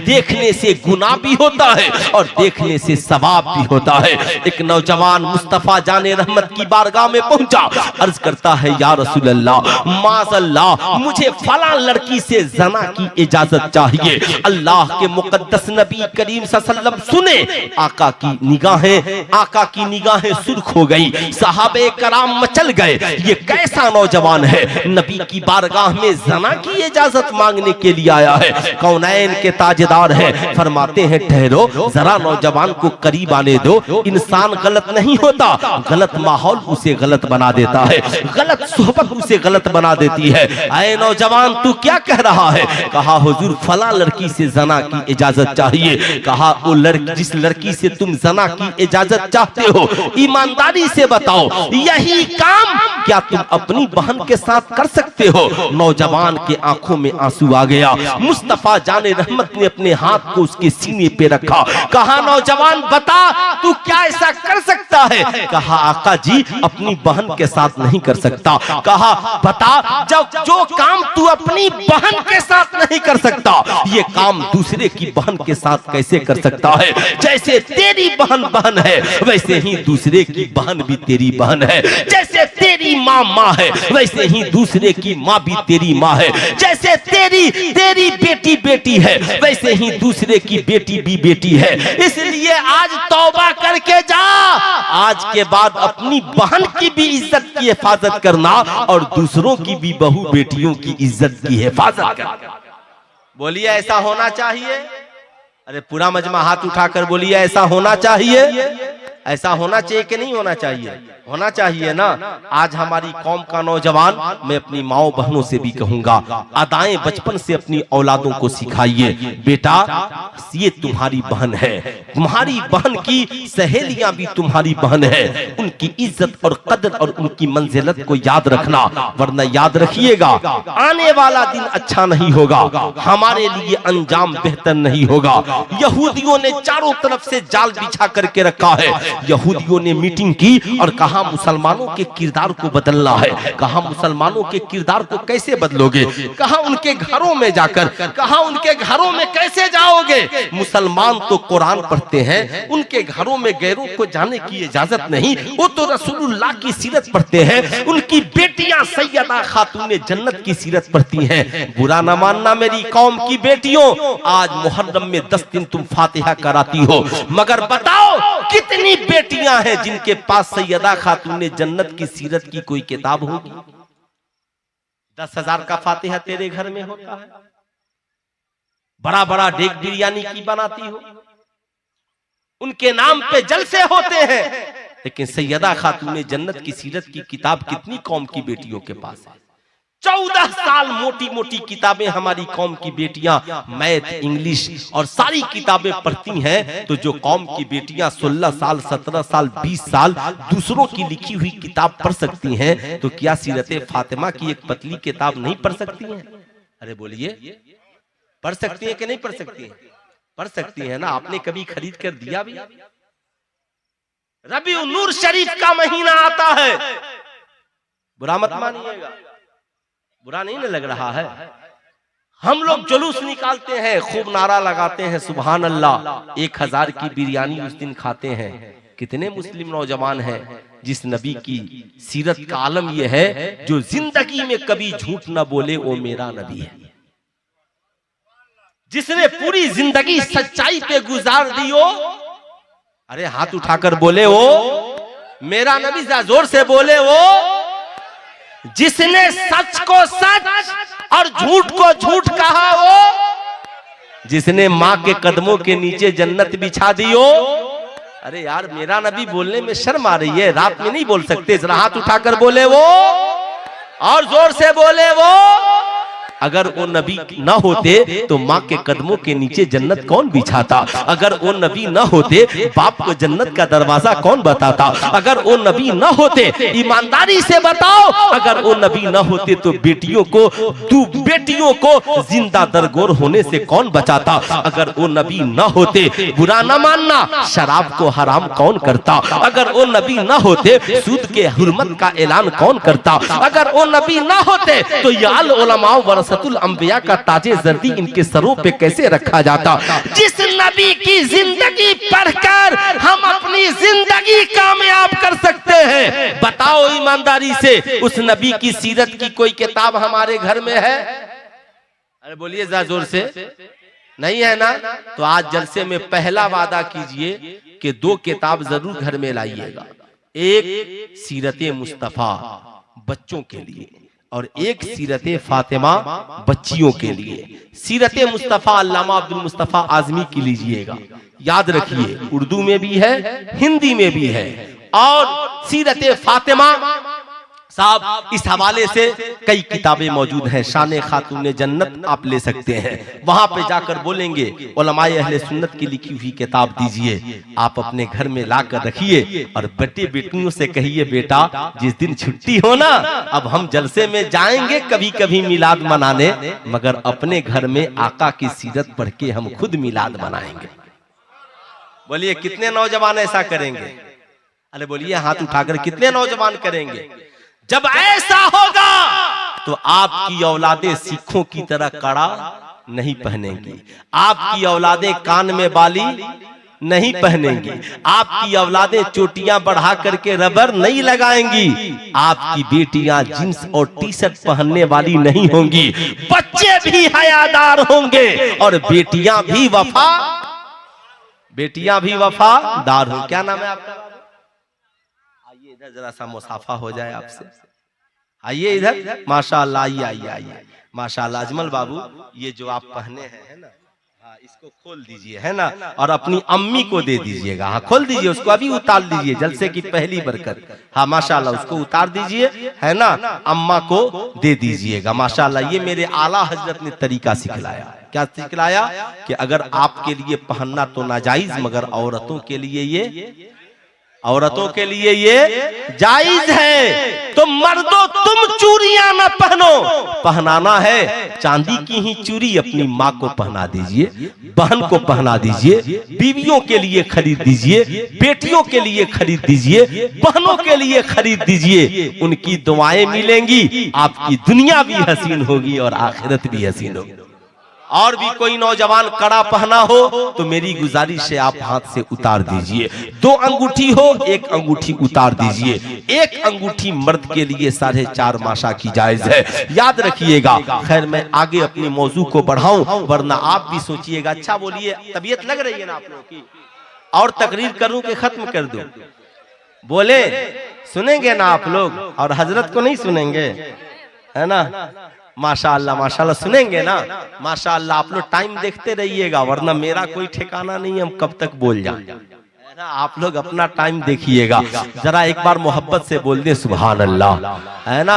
देखने से गुनाह भी होता है और देखने से सवाब भी होता है। एक नौजवान मुस्तफा जाने रहमत की बारगाह में पहुंचा, अर्ज करता है या रसूल अल्लाह, माज़अल्लाह मुझे फला लड़की से जना की इजाजत चाहिए। अल्लाह के मुकद्दस नबी करीम सल्लल्लाहु अलैहि वसल्लम सुने, आका की निगाहें सुर्ख हो गई। सहाबे कराम मचल गए, ये कैसा नौजवान है, नबी की बारगाह में जना की इजाजत मांगने के लिए आया है, कौनैन के ताजदार है। फरमाते हैं ठहरो जरा, नौजवान को करीब आने दो। इंसान गलत नहीं होता, गलत माहौल उसे गलत बना देता है, गलत सोहबत उसे गलत बना देती है। ऐ नौजवान तू क्या कह रहा है? कहा हुजूर फला लड़की से जना की इजाजत चाहिए। कहा वो लड़की, जिस लड़की से तुम जना की इजाजत चाहते हो, ईमानदारी से बताओ यही काम क्या तुम अपनी बहन के साथ कर सकते हो? नौजवान के आंखों में आंसू आ गया। मुस्तफा जाने रहमत ने अपने हाथ को उसके सीने पे रखा। कहा नौजवान बता तू क्या ऐसा कर सकता है? कहा आका जी अपनी बहन के साथ नहीं कर सकता। कहा बता जो काम तू अपनी बहन के साथ नहीं कर सकता, ये काम दूसरे की बहन के साथ कैसे कर सकता है? जैसे तेरी बहन बहन है, वैसे ही दूसरे की बहन भी तेरी बहन है। जैसे तेरी माँ माँ है, वैसे ही दूसरे की माँ भी तेरी माँ है। जैसे तेरी बेटी बेटी है, वैसे ही दूसरे की बेटी भी बेटी है। इसलिए आज तौबा करके जा, आज के बाद अपनी बहन की भी इज्जत की हिफाजत करना और दूसरों की भी बहू बेटियों की इज्जत की हिफाजत करना। बोलिए ऐसा होना चाहिए? अरे पूरा मजमा हाथ उठाकर बोलिए ऐसा होना चाहिए? ऐसा होना चाहिए कि नहीं होना चाहिए? होना चाहिए ना। आज हमारी कौम का नौजवान, मैं अपनी माओ बहनों से भी कहूंगा, अदाएं बचपन से अपनी औलादों को सिखाइए। बेटा ये तुम्हारी बहन है, तुम्हारी बहन की सहेलियां भी तुम्हारी बहन है, उनकी इज्जत और कदर और उनकी मंजिलत को याद रखना, वरना याद रखिएगा आने वाला दिन अच्छा नहीं होगा, हमारे लिए अंजाम बेहतर नहीं होगा। यहूदियों ने चारों तरफ से जाल बिछा करके रखा है। यहूदियों ने मीटिंग की और कहा मुसलमानों के किरदार को बदलना है। कहा मुसलमानों के किरदार को कैसे बदलोगे? कहा उनके घरों में जाकर। कहा उनके घरों में कैसे जाओगे? मुसलमान तो कुरान पढ़ते हैं, उनके घरों में गैरों को जाने की इजाजत नहीं, वो तो रसूलुल्लाह की सीरत पढ़ते हैं, उनकी बेटियां सैयदा खातून जन्नत की सीरत पढ़ती हैं। बुरा न मानना मेरी कौम की बेटियों, आज मुहर्रम में 10 दिन तुम फातिहा कराती हो, मगर बताओ कितनी बेटियां हैं जिनके पास सैयदा खातून जन्नत की सीरत की कोई किताब होगी? 10,000 का फातिहा तेरे घर में होता है, बड़ा बड़ा डेग बिरयानी की बनाती हो, उनके नाम पे जलसे होते हैं, लेकिन सैयदा खातून जन्नत की सीरत की किताब कितनी कौम की बेटियों के पास है? 14 साल मोटी मोटी किताबें हमारी कौम की बेटियां मैथ, इंग्लिश और सारी किताबें पढ़ती हैं, तो जो कौम की बेटियां 16 साल, 17 साल, 20 साल दूसरों की लिखी हुई किताब पढ़ सकती हैं, तो क्या सीरत फातिमा की एक पतली किताब नहीं पढ़ सकती हैं? अरे बोलिए, पढ़ सकती है कि नहीं पढ़ सकती है? पढ़ सकती है ना। आपने कभी खरीद कर दिया भी? रबीउन नूर शरीफ का महीना आता है, बुरा मत मानिएगा, बुरा नहीं लग रहा है, हम लोग जुलूस निकालते हैं, खूब नारा लगाते हैं सुभान अल्लाह, 1000 की बिरयानी उस दिन खाते हैं। कितने मुस्लिम नौजवान हैं जिस नबी की सीरत का आलम यह है, जो जिंदगी में कभी झूठ न बोले, वो मेरा नबी है, जिसने पूरी जिंदगी सच्चाई पे गुजार दी हो। अरे हाथ उठाकर बोले वो मेरा नबी, जोर से बोले वो, जिसने सच को सच और झूठ को झूठ कहा हो, जिसने माँ के कदमों के नीचे जन्नत बिछा दी हो। अरे यार मेरा नबी बोलने में शर्म आ रही है, रात में नहीं बोल सकते, जरा हाथ उठाकर बोले वो, और जोर से बोले वो। अगर वो नबी न होते तो माँ के कदमों के नीचे जन्नत कौन बिछाता? अगर वो नबी न होते बाप को जन्नत का दरवाजा कौन बताता? अगर वो नबी न होते, ईमानदारी से बताओ, अगर वो नबी न होते तो बेटियों को जिंदा दरगोर होने से कौन बचाता? अगर वो नबी न होते, बुरा न मानना, शराब को हराम कौन करता? अगर वो नबी न होते सूद के हुर्मत का ऐलान कौन करता? अगर वो नबी न होते तो याल उलमा वरसतुल अंबिया का ताजे जर्दी इनके सरों पे कैसे रखा जाता? जिस नबी की जिंदगी पढ़कर हम अपनी जिंदगी कामयाब कर सकते हैं, बताओ ईमानदारी से, उस नबी की सीरत की कोई किताब हमारे घर में है? अरे बोलिए जरा जोर से, नहीं है ना? तो आज जलसे में पहला वादा कीजिए कि 2 किताब जरूर घर में लाइएगा। एक सीरत मुस्तफा बच्चों के लिए और एक सीरत फातिमा बच्चियों के लिए। सीरत मुस्तफा अल्लामा अब्दुल मुस्तफा आजमी की लीजिएगा, याद रखिए, उर्दू में भी है, हिंदी में भी है। और सीरत फातिमा साहब इस हवाले से कई किताबें मौजूद हैं। शान खातून जन्नत आप ले सकते हैं, वहां पे जाकर बोलेंगे उलमाए अहले सुन्नत की लिखी हुई किताब दीजिए, आप अपने घर में लाकर रखिए और बेटे बेटियों से कहिए, बेटा जिस दिन छुट्टी हो ना, अब हम जलसे में जाएंगे कभी कभी मिलाद मनाने, मगर अपने घर में आका की सीरत पढ़ के हम खुद मिलाद मनाएंगे। बोलिए कितने नौजवान ऐसा करेंगे? अरे बोलिए हाथ उठाकर कितने नौजवान करेंगे? जब ऐसा होगा तो आपकी औलादें सिखों की तरह कड़ा नहीं पहनेंगी, आपकी औलादें कान में बाली नहीं पहनेंगी, आपकी औलादें चोटियां बढ़ा करके रबर नहीं लगाएंगी, आपकी बेटियां जींस और टी शर्ट पहनने वाली नहीं होंगी, बच्चे भी हयादार होंगे और बेटियां भी वफादार होंगी। क्या नाम है आपका? आइए इधर जरा सा मुसाफा हो जाए आपसे, आइए इधर, माशाअल्लाह, आइए माशाअल्लाह। अजमल बाबू, ये जो आप पहने हैं है ना, हाँ इसको खोल दीजिए है ना, और अपनी अम्मी को दे दीजिएगा। हाँ खोल दीजिए, उसको अभी उतार दीजिए, जलसे की पहली बरकत। हाँ माशाअल्लाह, उसको उतार दीजिए है ना, अम्मा को दे दीजिएगा। माशाअल्लाह, ये मेरे आला हजरत ने तरीका सिखलाया। क्या सिखलाया? कि अगर आपके लिए पहनना तो नाजायज, मगर औरतों के लिए ये जायज है। तो मर्दों तुम चूड़ियां ना पहनो, पहनाना है चांदी की ही चूड़ी अपनी माँ को पहना दीजिए, बहन को पहना दीजिए, बीवियों के लिए खरीद दीजिए, बेटियों के लिए खरीद दीजिए, बहनों के लिए खरीद दीजिए। उनकी दुआएं मिलेंगी, आपकी दुनिया भी हसीन होगी और आखिरत भी हसीन होगी। और भी कोई नौजवान कड़ा पहना हो तो मेरी गुजारिश है आप हाथ से उतार दीजिए। 2 अंगूठी हो, 1 अंगूठी उतार दीजिए। 1 अंगूठी मर्द के लिए 4.5 माशा की जायज है, याद रखिएगा। खैर मैं आगे अपनी मौजू को बढ़ाऊं, वरना आप भी सोचिएगा। अच्छा बोलिए, तबीयत लग रही है ना आप लोगों की? और तकरीर करूं कि खत्म कर दूं? बोले सुनेंगे ना आप लोग? और हजरत को नहीं सुनेंगे है ना? माशाअल्लाह माशाअल्लाह, सुनेंगे ना? माशाअल्लाह। आप लोग टाइम देखते रहिएगा, वरना मेरा कोई ठिकाना नहीं है हम कब तक बोल जाए। आप लोग अपना टाइम देखिएगा। जरा एक बार मोहब्बत से बोल दे सुभान अल्लाह, है ना?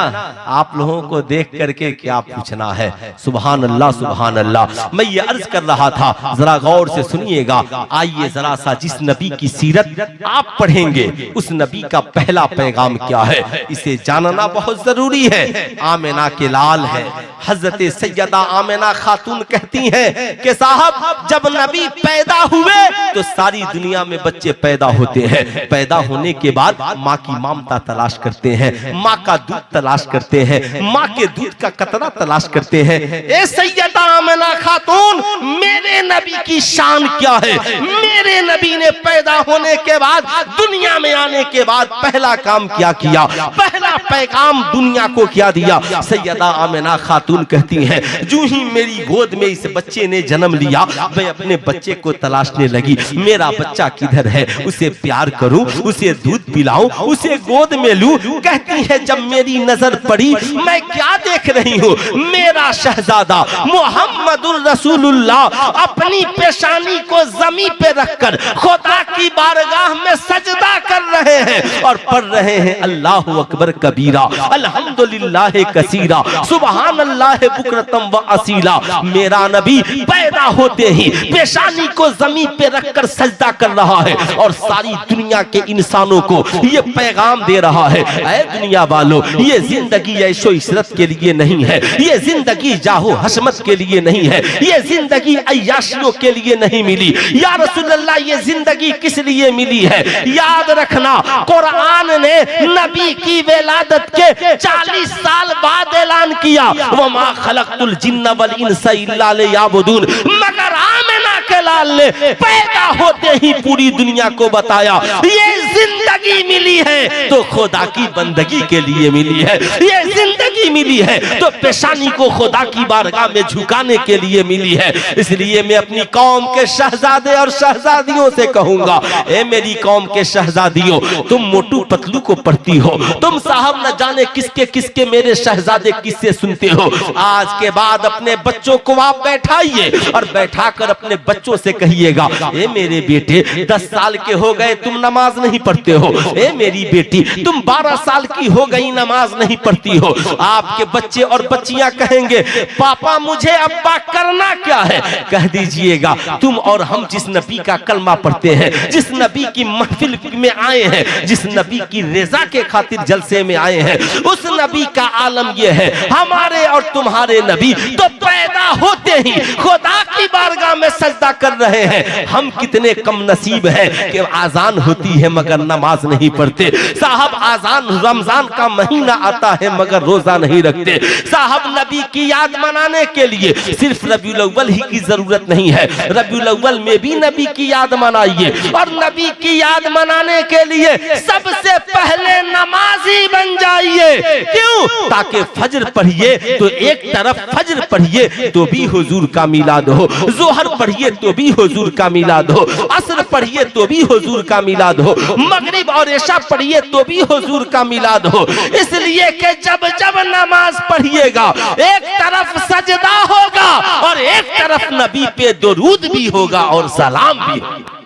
आप लोगों को देख करके क्या पूछना है? सुभान अल्लाह सुभान अल्लाह। मैं ये अर्ज कर रहा था, जरा गौर से सुनिएगा। आइए जरा सा, जिस नबी की सीरत आप पढ़ेंगे उस नबी का पहला पैगाम क्या है, इसे जानना बहुत जरूरी है। आमिना के लाल है, हजरत सैयदा आमिना खातून कहती हैं कि साहब जब नबी पैदा हुए तो सारी दुनिया में बच्चे पैदा होते हैं। पैदा होने के बाद माँ की ममता तलाश करते हैं, माँ का दूध तलाश करते हैं, माँ के दूध का कतरा तलाश करते हैं। ए सैयदा आमिना खातून, मेरे नबी की शान क्या है? मेरे नबी ने पैदा होने के बाद, दुनिया में आने के बाद पहला काम क्या किया, पहला पैगाम दुनिया को क्या दिया? सैयदा आमिना खातून कहती हैं, जो ही मेरी गोद में इस बच्चे ने जन्म लिया, मैं अपने बच्चे को तलाशने लगी। मेरा बच्चा किधर है? उसे प्यार करूं, उसे दूध पिलाऊं, उसे गोद में लूं। कहती है जब मेरी नजर पड़ी, मैं क्या देख रही हूँ? मेरा शहजादा मुहम्मदुर रसूलुल्लाह अपनी पेशानी को जमीन पे रखकर खुदा की बारगाह में सजदा कर रहे हैं और पढ़ रहे हैं अल्लाहु अकबर कबीरा, अल्हम्दुलिल्लाह कसीरा, सुबहान अल्लाह बुकरतम व असीला। मेरा नबी पैदा होते ही पेशानी को जमीन पे रखकर सजदा कर रहा है और सारी दुनिया के इंसानों को ये पैगाम दे रहा है, ऐ दुनिया वालों, ये जिंदगी ऐशो इशरत के लिए नहीं है, ये जिंदगी जाहो हशमत के लिए नहीं है, ये जिंदगी अय्याशियों के लिए नहीं मिली। या रसूल अल्लाह, ये जिंदगी किस लिए मिली है? याद रखना, कुरान ने नबी की विलादत के 40 साल बाद ऐलान किया, वमा खलक़तुल जिन्न वल इंसा इल्ला लियअबुदून, मगर आमिना के लाल ने पैदा होते ही पूरी दुनिया को बताया, ये जिंदगी मिली है तो खुदा की बंदगी के लिए मिली है, ये जिंदगी मिली है तो पेशानी को खुदा की बारगाह में झुकाने के लिए मिली है। इसलिए मैं अपनी कौम के शहजादे और शहजादियों से कहूंगा, ए मेरी कौम के शहजादियों, तुम मोटू पतलू को पढ़ती हो, तुम साहब न जाने किसके किसके मेरे शहजादे किससे सुनते हो। आज के बाद अपने बच्चों को आप बैठाइए और बैठाकर अपने बच्चों से कहिएगा, ए मेरे बेटे 10 साल के हो गए तुम नमाज नहीं पढ़ते हो, ए मेरी बेटी तुम 12 साल की हो गई नमाज नहीं पढ़ती हो। आपके बच्चे और बच्चियां कहेंगे, पापा मुझे अब्बा करना क्या है? कह दीजिएगा, तुम और हम जिस नबी का कलमा पढ़ते हैं, जिस नबी की महफिल में आए हैं, जिस नबी की रज़ा के खातिर जलसे में आए हैं, उस नबी का आलम यह है, हमारे और तुम्हारे नबी तो पैदा होते ही खुदा की बारगाह में सजदा कर रहे हैं। हम कितने कम नसीब हैं कि आजान होती है मगर नमाज नहीं पढ़ते। साहब आजान रमजान का महीना आता है मगर रोजा नहीं रखते। साहब नबी की याद मनाने के लिए सिर्फ रबीउल अव्वल ही की जरूरत नहीं है, रबीउल अव्वल में भी नबी की याद मनाइए। और नबी की याद मनाने के लिए सबसे पहले नमाजी बन जाइए। क्यों? ताकि फजर पढ़िए तो एक तरफ फजर पढ़िए तो भी हुजूर का मिलाद हो, जोहर पढ़िए तो भी हुजूर का मिलाद हो, असर पढ़िए तो भी हुजूर का मिलाद हो, मगरिब और इशा पढ़िए तो भी हुजूर का मिलाद हो। इसलिए कि जब जब नमाज पढ़िएगा एक तरफ सजदा होगा और एक तरफ नबी पे दुरूद भी होगा और सलाम भी होगा,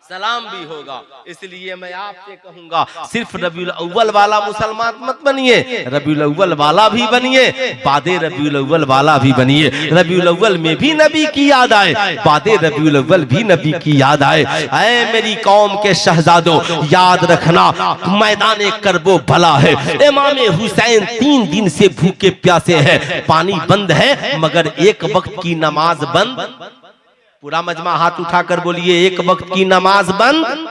सलाम भी होगा। इसलिए मैं आपसे कहूंगा, सिर्फ रबीउल अव्वल वाला मुसलमान मत बनिए, रबीउल अव्वल वाला भी बनिए, बादे रबीउल अव्वल वाला भी बनिए। रबीउल अव्वल में भी नबी की याद आए, बादे रबीउल अव्वल भी नबी की याद आए। ऐ मेरी कौम के शहजादों, याद रखना, मैदान करबो भला है। इमाम हुसैन 3 दिन से भूखे प्यासे हैं, पानी बंद है मगर एक वक्त की नमाज बंद। पूरा मजमा हाथ उठाकर बोलिए, एक वक्त की नमाज बंद,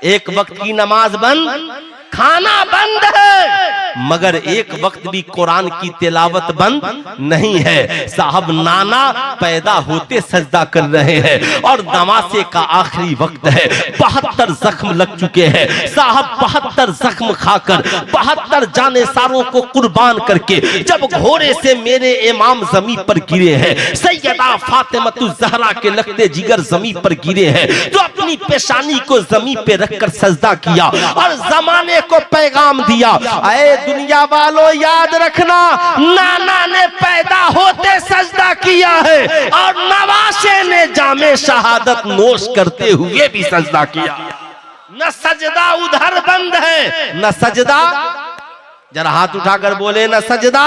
एक वक्त की नमाज बंद, खाना बंद है मगर एक वक्त भी कुरान की तिलावत बंद नहीं है। साहब नाना पैदा होते सजदा कर रहे हैं और नमाज़े का आखिरी वक्त है, 72 जख्म लग चुके हैं। साहब 72 जख्म खाकर 72 जाने सारों को कुर्बान करके जब घोड़े से मेरे इमाम जमीन पर गिरे हैं, सैयदा फातिमतु ज़हरा के लगते जिगर जमीन पर गिरे हैं, तो अपनी पेशानी को जमीन पे रखकर सजदा किया और जमाने को पैगाम दिया, ऐ दुनिया वालों याद रखना, नाना ने पैदा होते सजदा किया है और नवासे ने जामे शहादत नोश करते हुए भी सजदा किया। न सजदा उधर बंद है, न सजदा, जरा हाथ उठाकर बोले, न सजदा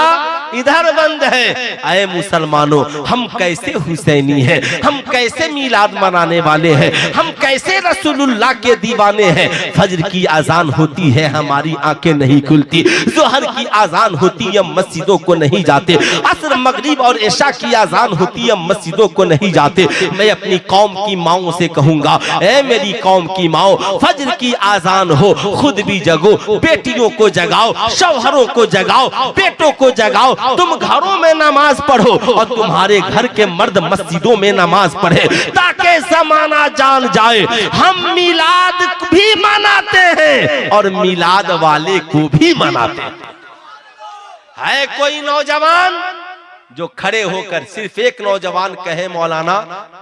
इधर बंद है। ऐ मुसलमानों, हम कैसे हुसैनी हैं, हम कैसे मिलाद मनाने वाले हैं, हम कैसे रसूलुल्लाह के दीवाने हैं। फजर की आजान होती है हमारी आंखें नहीं खुलती, जोहर की आजान होती है मस्जिदों को नहीं जाते, असर मगरिब और इशा की आजान होती है मस्जिदों को नहीं जाते। मैं अपनी कौम की माओं से कहूंगा, ऐ मेरी कौम की माओ, फजर की आजान हो खुद भी जगो, बेटियों को जगाओ, शौहरों को जगाओ, बेटों को जगाओ। तुम घरों में नमाज पढ़ो और तुम्हारे घर के मर्द मस्जिदों में नमाज पढ़े, ताकि जमाना जान जाए हम मिलाद भी मनाते हैं और मिलाद वाले को भी मनाते हैं। है कोई नौजवान जो खड़े होकर, सिर्फ एक नौजवान कहे, मौलाना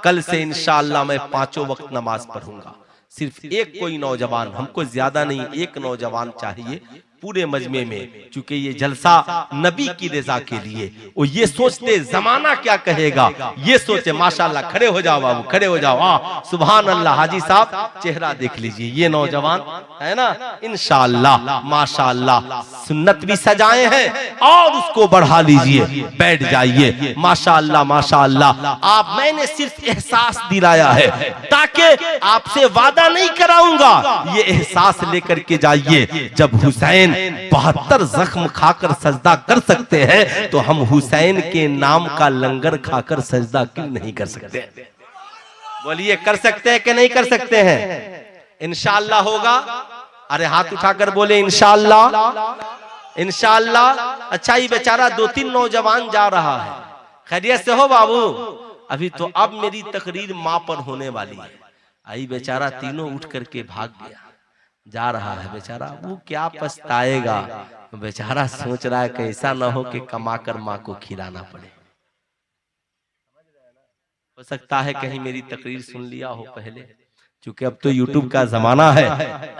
कल से इंशाअल्लाह मैं 5 वक्त नमाज पढ़ूंगा। सिर्फ एक कोई नौजवान, हमको ज्यादा नहीं, एक नौजवान चाहिए, पूरे मजमे में, चूंकि ये जलसा नबी की रजा के लिए, वो ये सोचते जमाना क्या कहेगा, ये सोचे माशाल्लाह। खड़े हो जाओ बाबू, खड़े हो जाओ। सुभान अल्लाह। हाजी साहब चेहरा देख लीजिए, ये नौजवान है ना, इंशाअल्लाह माशाअल्लाह सुन्नत भी सजाए हैं और उसको बढ़ा लीजिए। बैठ जाइए। माशाअल्लाह माशाअल्लाह। आप, मैंने सिर्फ एहसास दिलाया है, ताकि आपसे वादा नहीं कराऊंगा, ये एहसास लेकर के जाइए। जब हुसैन 72 जख्म खाकर सजदा कर सकते हैं, तो हम हुसैन के नाम का लंगर खाकर सजदा क्यों नहीं कर सकते? बोलिए, कर सकते हैं कि नहीं कर सकते हैं? इंशाअल्लाह होगा। अरे हाथ उठाकर बोले इंशाअल्लाह, इंशाअल्लाह। अच्छा, ये बेचारा 2-3 नौजवान जा रहा है। खैरियत से हो बाबू? अभी तो अब मेरी तकरीर माँ पर होने वाली है। आई बेचारा तीनों उठ करके भाग गया, जा रहा है बेचारा। वो क्या पछताएगा? बेचारा सोच रहा है कि ऐसा ना हो कि कमाकर माँ को खिलाना पड़े। हो सकता है कहीं मेरी तकरीर सुन लिया हो पहले, क्योंकि अब तो यूट्यूब का जमाना है।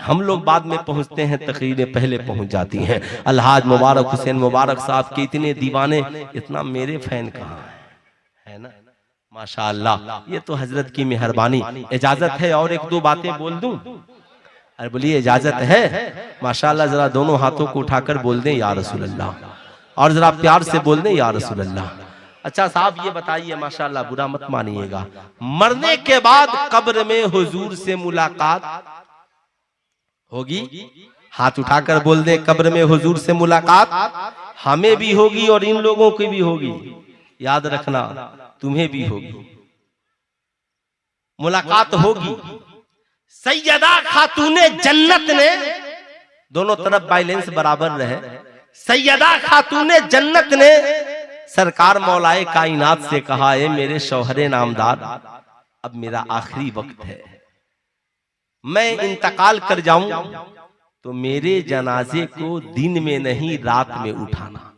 हम लोग बाद में पहुंचते हैं, तकरीरें पहले पहुंच जाती हैं। अलहाज मुबारक हुसैन मुबारक साहब के इतने दीवाने, इतना मेरे फैन कहाँ है ना? माशाअल्लाह। ये तो हजरत की मेहरबानी। इजाजत है और 1-2 बातें बोल दूं? अरे बोलिए, इजाजत है? माशाअल्लाह। जरा दोनों हाथों को उठाकर बोल दें या रसूल अल्लाह, और जरा प्यार से बोल दें या रसूल अल्लाह। अच्छा साहब, ये बताइए माशाअल्लाह, बुरा मत मानिएगा, मरने के बाद कब्र में हुजूर से मुलाकात होगी? हाथ उठाकर बोल दें, कब्र में हुजूर से मुलाकात हमें भी होगी और इन लोगों की भी होगी। याद रखना, तुम्हें भी होगी, मुलाकात होगी। सैयदा खातूने जन्नत ने, दोनों तरफ बैलेंस बराबर रहे, सैयदा खातूने जन्नत ने सरकार मौलाए कायनात से कहा, है मेरे शौहरे नामदार, अब मेरा आखिरी वक्त है, मैं इंतकाल कर जाऊं तो मेरे जनाजे को दिन में नहीं रात में उठाना।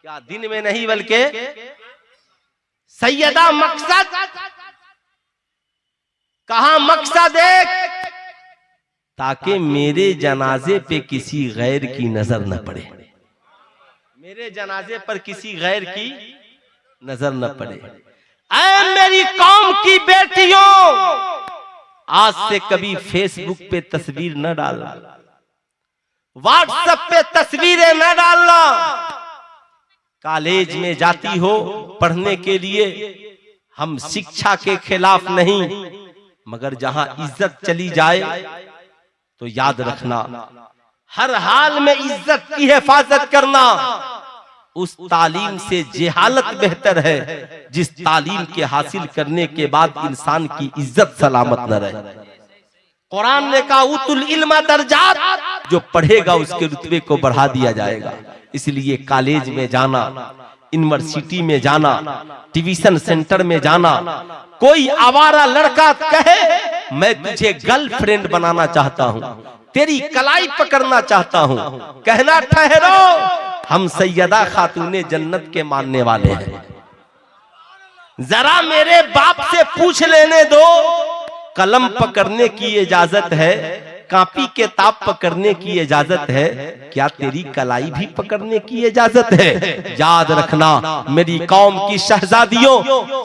क्या दिन में नहीं बल्कि सैयदा मकसद, कहा मकसद एक, ताकि मेरे जनाजे पे किसी गैर की नजर न पड़े, मेरे जनाजे पर किसी गैर की नजर न पड़े। ऐ मेरी कौम की बेटियों, आज से कभी फेसबुक पे तस्वीर न डालना, व्हाट्सएप पे तस्वीरें न डालना। कॉलेज में जाती हो पढ़ने के लिए, हम शिक्षा के खिलाफ नहीं, मगर जहां इज्जत चली जाए तो याद रखना, हर हाल में इज्जत की हिफाजत करना। उस तालीम से जेहालत बेहतर है, जिस तालीम के हासिल करने के बाद इंसान की इज्जत सलामत न रहे। कुरान ने कहा उतुल इल्मा दर्जात, जो पढ़ेगा उसके रुतबे को बढ़ा दिया जाएगा। इसलिए कॉलेज में जाना, यूनिवर्सिटी में जाना, ट्यूशन सेंटर में जाना, कोई आवारा लड़का कहे मैं तुझे गर्लफ्रेंड बनाना चाहता हूं, तेरी कलाई पकड़ना चाहता हूं, कहना ठहरो, हम सैयदा खातूने जन्नत के मानने वाले हैं। जरा मेरे बाप से पूछ लेने दो, कलम पकड़ने की इजाजत है, कॉपी किताब पकड़ने की इजाजत है, क्या तेरी कलाई भी पकड़ने की इजाजत है? याद रखना मेरी कौम की शहजादियों,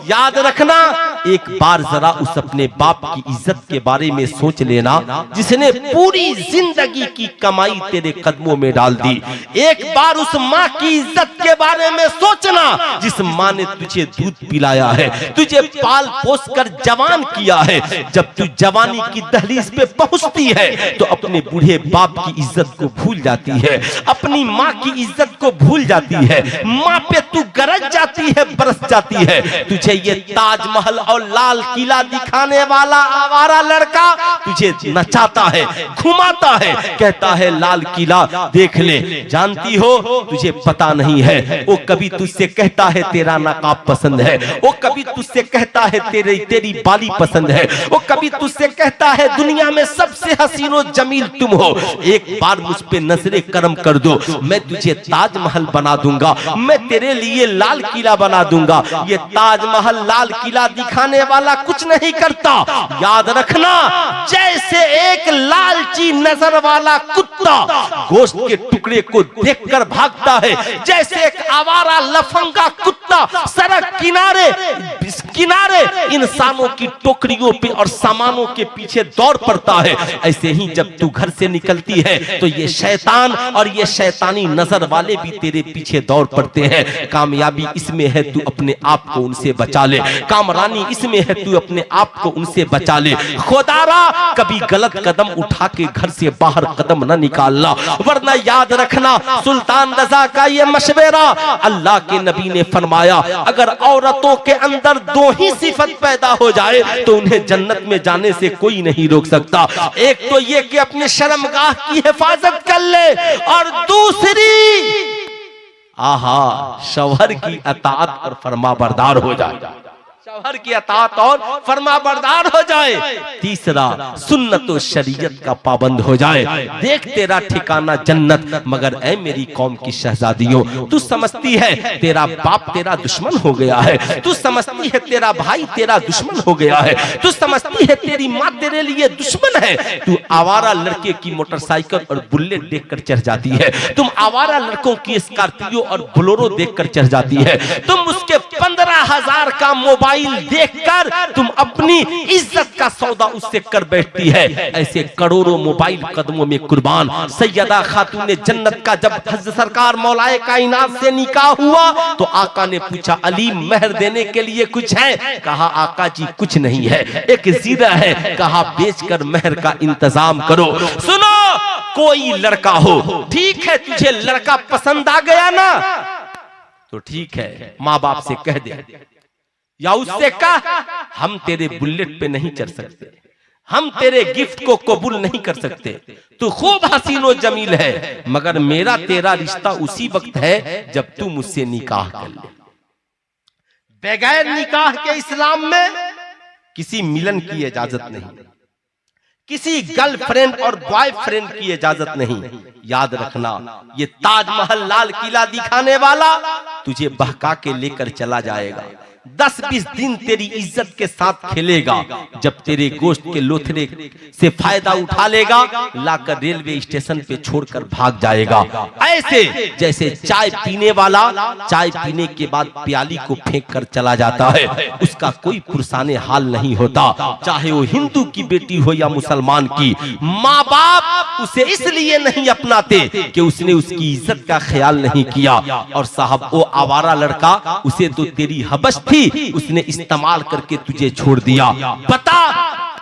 याद रखना, एक बार जरा उस अपने बाप की इज्जत के बारे में सोच लेना, जिसने पूरी जिंदगी की कमाई तेरे कदमों में डाल दी। एक बार उस माँ की इज्जत के बारे में सोचना, जिस माँ ने तुझे दूध पिलाया है, तुझे पाल पोस कर जवान किया है। जब तू जवानी की दहलीज पे पहुंचती है तो अपने बूढ़े बाप की इज्जत को भूल जाती है, अपनी माँ की इज्जत को भूल जाती है, माँ पे तू गरज जाती है, बरस जाती है। तुझे ये ताजमहल और लाल किला दिखाने वाला आवारा लड़का तुझे नचाता है, घुमाता है, कहता है लाल किला देख ले। जानती हो तुझे पता नहीं है, वो कभी तुझसे कहता है तेरा नकाब पसंद है, वो कभी तुझसे कहता है तेरी बाली पसंद है, वो कभी तुझसे कहता है दुनिया में सबसे हसीनो जमील तुम हो, एक बार मुझ पे नजरे करम कर दो, मैं तुझे ताजमहल बना दूंगा, मैं तेरे लिए लाल किला बना दूंगा। ये ताजमहल लाल किला दिखाने वाला कुछ नहीं करता। याद रखना, जैसे एक लालची नजर वाला कुत्ता कुत्ता गोश्त के टुकड़े को देखकर भागता है, जैसे एक आवारा लफंगा कुत्ता सड़क किनारे इंसानों की टोकरियों पे और सामानों के पीछे दौड़ पड़ता है, ऐसे ही जब तू घर से निकलती है तो ये शैतान और ये शैतानी नजर वाले भी तेरे पीछे दौड़ पड़ते हैं। कामयाबी इसमें है तू अपने आप को उनसे बचा ले, कामरानी इसमें है तू अपने आप को उनसे बचा ले। खुदारा कभी गलत कदम उठा के घर से बाहर कदम न निकालना, वरना याद रखना सुल्तान रजा का ये मशवरा, अल्लाह के नबी ने फरमाया अगर औरतों के अंदर दो ही सिफत पैदा हो जाए तो उन्हें जन्नत में जाने से कोई नहीं रोक सकता। एक तो ये कि अपने शर्मगाह की हिफाजत कर ले, और दूसरी आहा शौहर की अताअत और फरमाबरदार हो जाए, शौहर की अताअत और फरमाबरदार हो जाए। तीसरा सुन्नत और शरीयत का पाबंद हो जाए। देख तेरा ठिकाना जन्नत, मगर ऐ मेरी कौम की शहजादियों, तू समझती है तेरा बाप तेरा दुश्मन हो गया है, तू समझती है तेरा भाई तेरा दुश्मन हो गया है, तू समझती है तेरी माँ तेरे लिए दुश्मन है, तू आवारा लड़के की मोटरसाइकिल और बुलेट देखकर चढ़ जाती है, तुम आवारा लड़कों की स्कॉर्पियो और बोलेरो देखकर चढ़ जाती है, तुम उसके 15,000 का मोबाइल देखकर तुम अपनी इज्जत का सौदा उससे कर बैठती है। ऐसे करोड़ों मोबाइल कदमों में कुर्बान सैयदा खातून जन्नत का जब हज़रत सरकार मौलाए कायनात से निकाह हुआ तो आका ने पूछा अली मेहर देने के लिए कुछ है? कहा आका जी कुछ नहीं है, एक जीरा है। कहा बेचकर मेहर का इंतजाम करो। सुनो, कोई लड़का हो, ठीक है तुझे लड़का पसंद आ गया ना तो ठीक है, माँ बाप से कह दे या उससे कहा हम तेरे बुलेट पे नहीं चढ़ सकते, हम तेरे गिफ्ट को कबूल नहीं कर सकते, तू खूब हसीनो जमील है, मगर मेरा तेरा रिश्ता उसी वक्त है जब तू मुझसे निकाह कर ले। बगैर निकाह के इस्लाम में किसी मिलन की इजाजत नहीं, किसी गर्लफ्रेंड और बॉयफ्रेंड की इजाजत नहीं। याद रखना, ये ताजमहल लाल किला दिखाने वाला तुझे बहका के लेकर चला जाएगा, 10-20 दिन तेरी इज्जत के साथ खेलेगा, जब तेरे गोश्त के लोथरे से फायदा उठा लेगा लाकर रेलवे स्टेशन पे छोड़कर भाग जाएगा। ऐसे जैसे चाय पीने वाला चाय पीने के बाद प्याली को फेंक कर चला जाता है, उसका कोई पुरसाने हाल नहीं होता, चाहे वो हिंदू की बेटी हो या मुसलमान की। माँ बाप उसे इसलिए नहीं अपनाते कि उसने उसकी इज्जत का ख्याल नहीं किया, और साहब वो आवारा लड़का, उसे तो तेरी हबश थी, उसने इस्तेमाल करके तुझे छोड़ दिया। बता,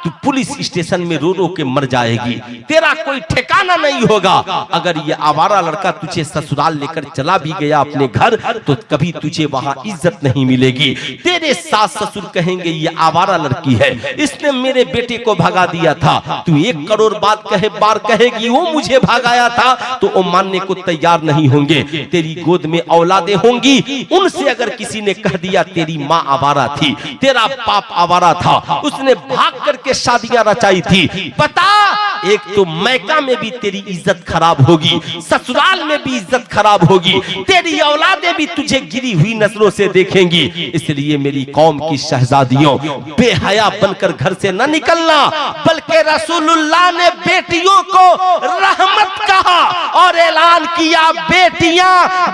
तू पुलिस स्टेशन में रो रो के मर जाएगी, तेरा कोई ठिकाना नहीं होगा। अगर ये आवारा लड़का तुझे ससुराल लेकर चला भी गया अपने घर तो कभी तुझे वहां इज्जत नहीं मिलेगी। तेरे सास ससुर कहेंगे ये आवारा लड़की है, इसने मेरे बेटे को भगा दिया था। तू 1 करोड़ बार कहेगी वो मुझे भगाया था, तो वो मानने को तैयार नहीं होंगे। तेरी गोद में औलादे होंगी, उनसे अगर किसी ने कह दिया तेरी माँ आवारा थी, तेरा बाप आवारा था, उसने भाग करके शादियां रचाई थी, बता, एक तो मैका में भी तेरी इज्जत खराब होगी, ससुराल में भी इज्जत खराब होगी, तेरी औलादें भी तुझे गिरी हुई नजरों से देखेंगी। इसलिए मेरी कौम की शहजादियों, बेहया बनकर घर से न निकलना, बल्कि रसूलुल्लाह ने बेटियों को रहमत कहा और ऐलान किया बेटियां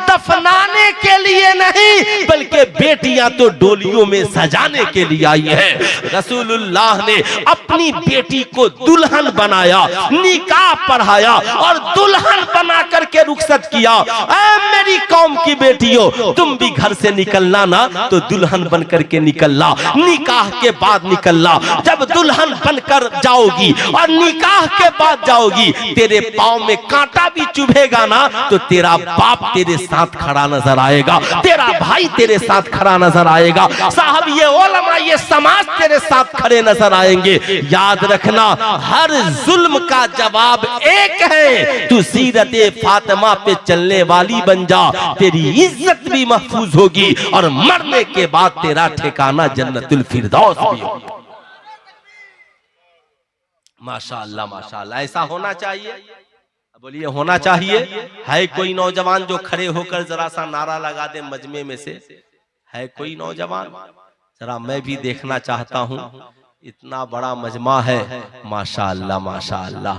दफनाने के लिए नहीं बल्कि बेटियां तो डोलियों में सजाने के लिए आई है। रसूलुल्लाह ने अपनी बेटी को दुल्हन बनाया, निकाह पढ़ाया और दुल्हन बना करके रुखसत किया। ऐ मेरी कौम की बेटियों, तुम भी घर से निकलना ना तो दुल्हन बन करके निकलना, निकाह के बाद निकलना। जब दुल्हन बनकर जाओगी और निकाह के बाद जाओगी, तेरे पांव में कांटा भी चुभेगा ना तो तेरा बाप तेरे साथ खड़ा नजर आएगा, तेरा भाई तेरे साथ खड़ा नजर आएगा, साहब ये उलमा ये समाज तेरे साथ खड़े नजर आएंगे। याद रखना, हर जुल्म का जवाब एक है, तू सीरते फातिमा पे चलने वाली बन जा, तेरी इज्जत भी महफूज होगी और मरने के बाद तेरा ठिकाना जन्नतुल फिरदौस भी होगा। माशाअल्लाह माशाअल्लाह, ऐसा होना चाहिए। बोलिए होना चाहिए। है कोई नौजवान जो खड़े होकर जरा सा नारा लगा दे मजमे में से? है कोई नौजवान? जरा मैं भी देखना चाहता हूँ। इतना बड़ा मजमा है, माशाअल्लाह माशाअल्लाह।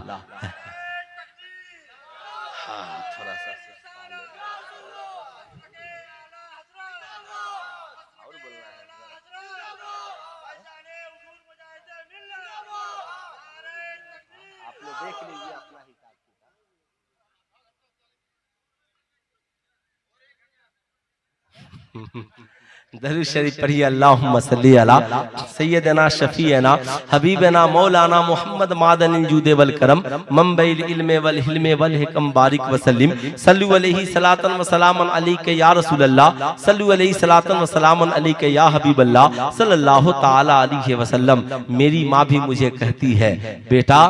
दरूद शरीफ पढ़िए। अल्लाहुम्मा सल्ली अला सय्यदना शफीअना हबीबना मौलाना मोहम्मद मादनिल जूद वल करम मंबइल इल्म वल हिल्म वल हिकम बारिक वसल्लिम सल्लु अलैहि सलातन व सलामन अलैका या रसूल अल्लाह सल्लु अलैहि सलातन व सलामन अलैका या हबीब अल्लाह सल्लल्लाहु तआला अलैहि वसल्लम। मेरी माँ भी मुझे कहती है बेटा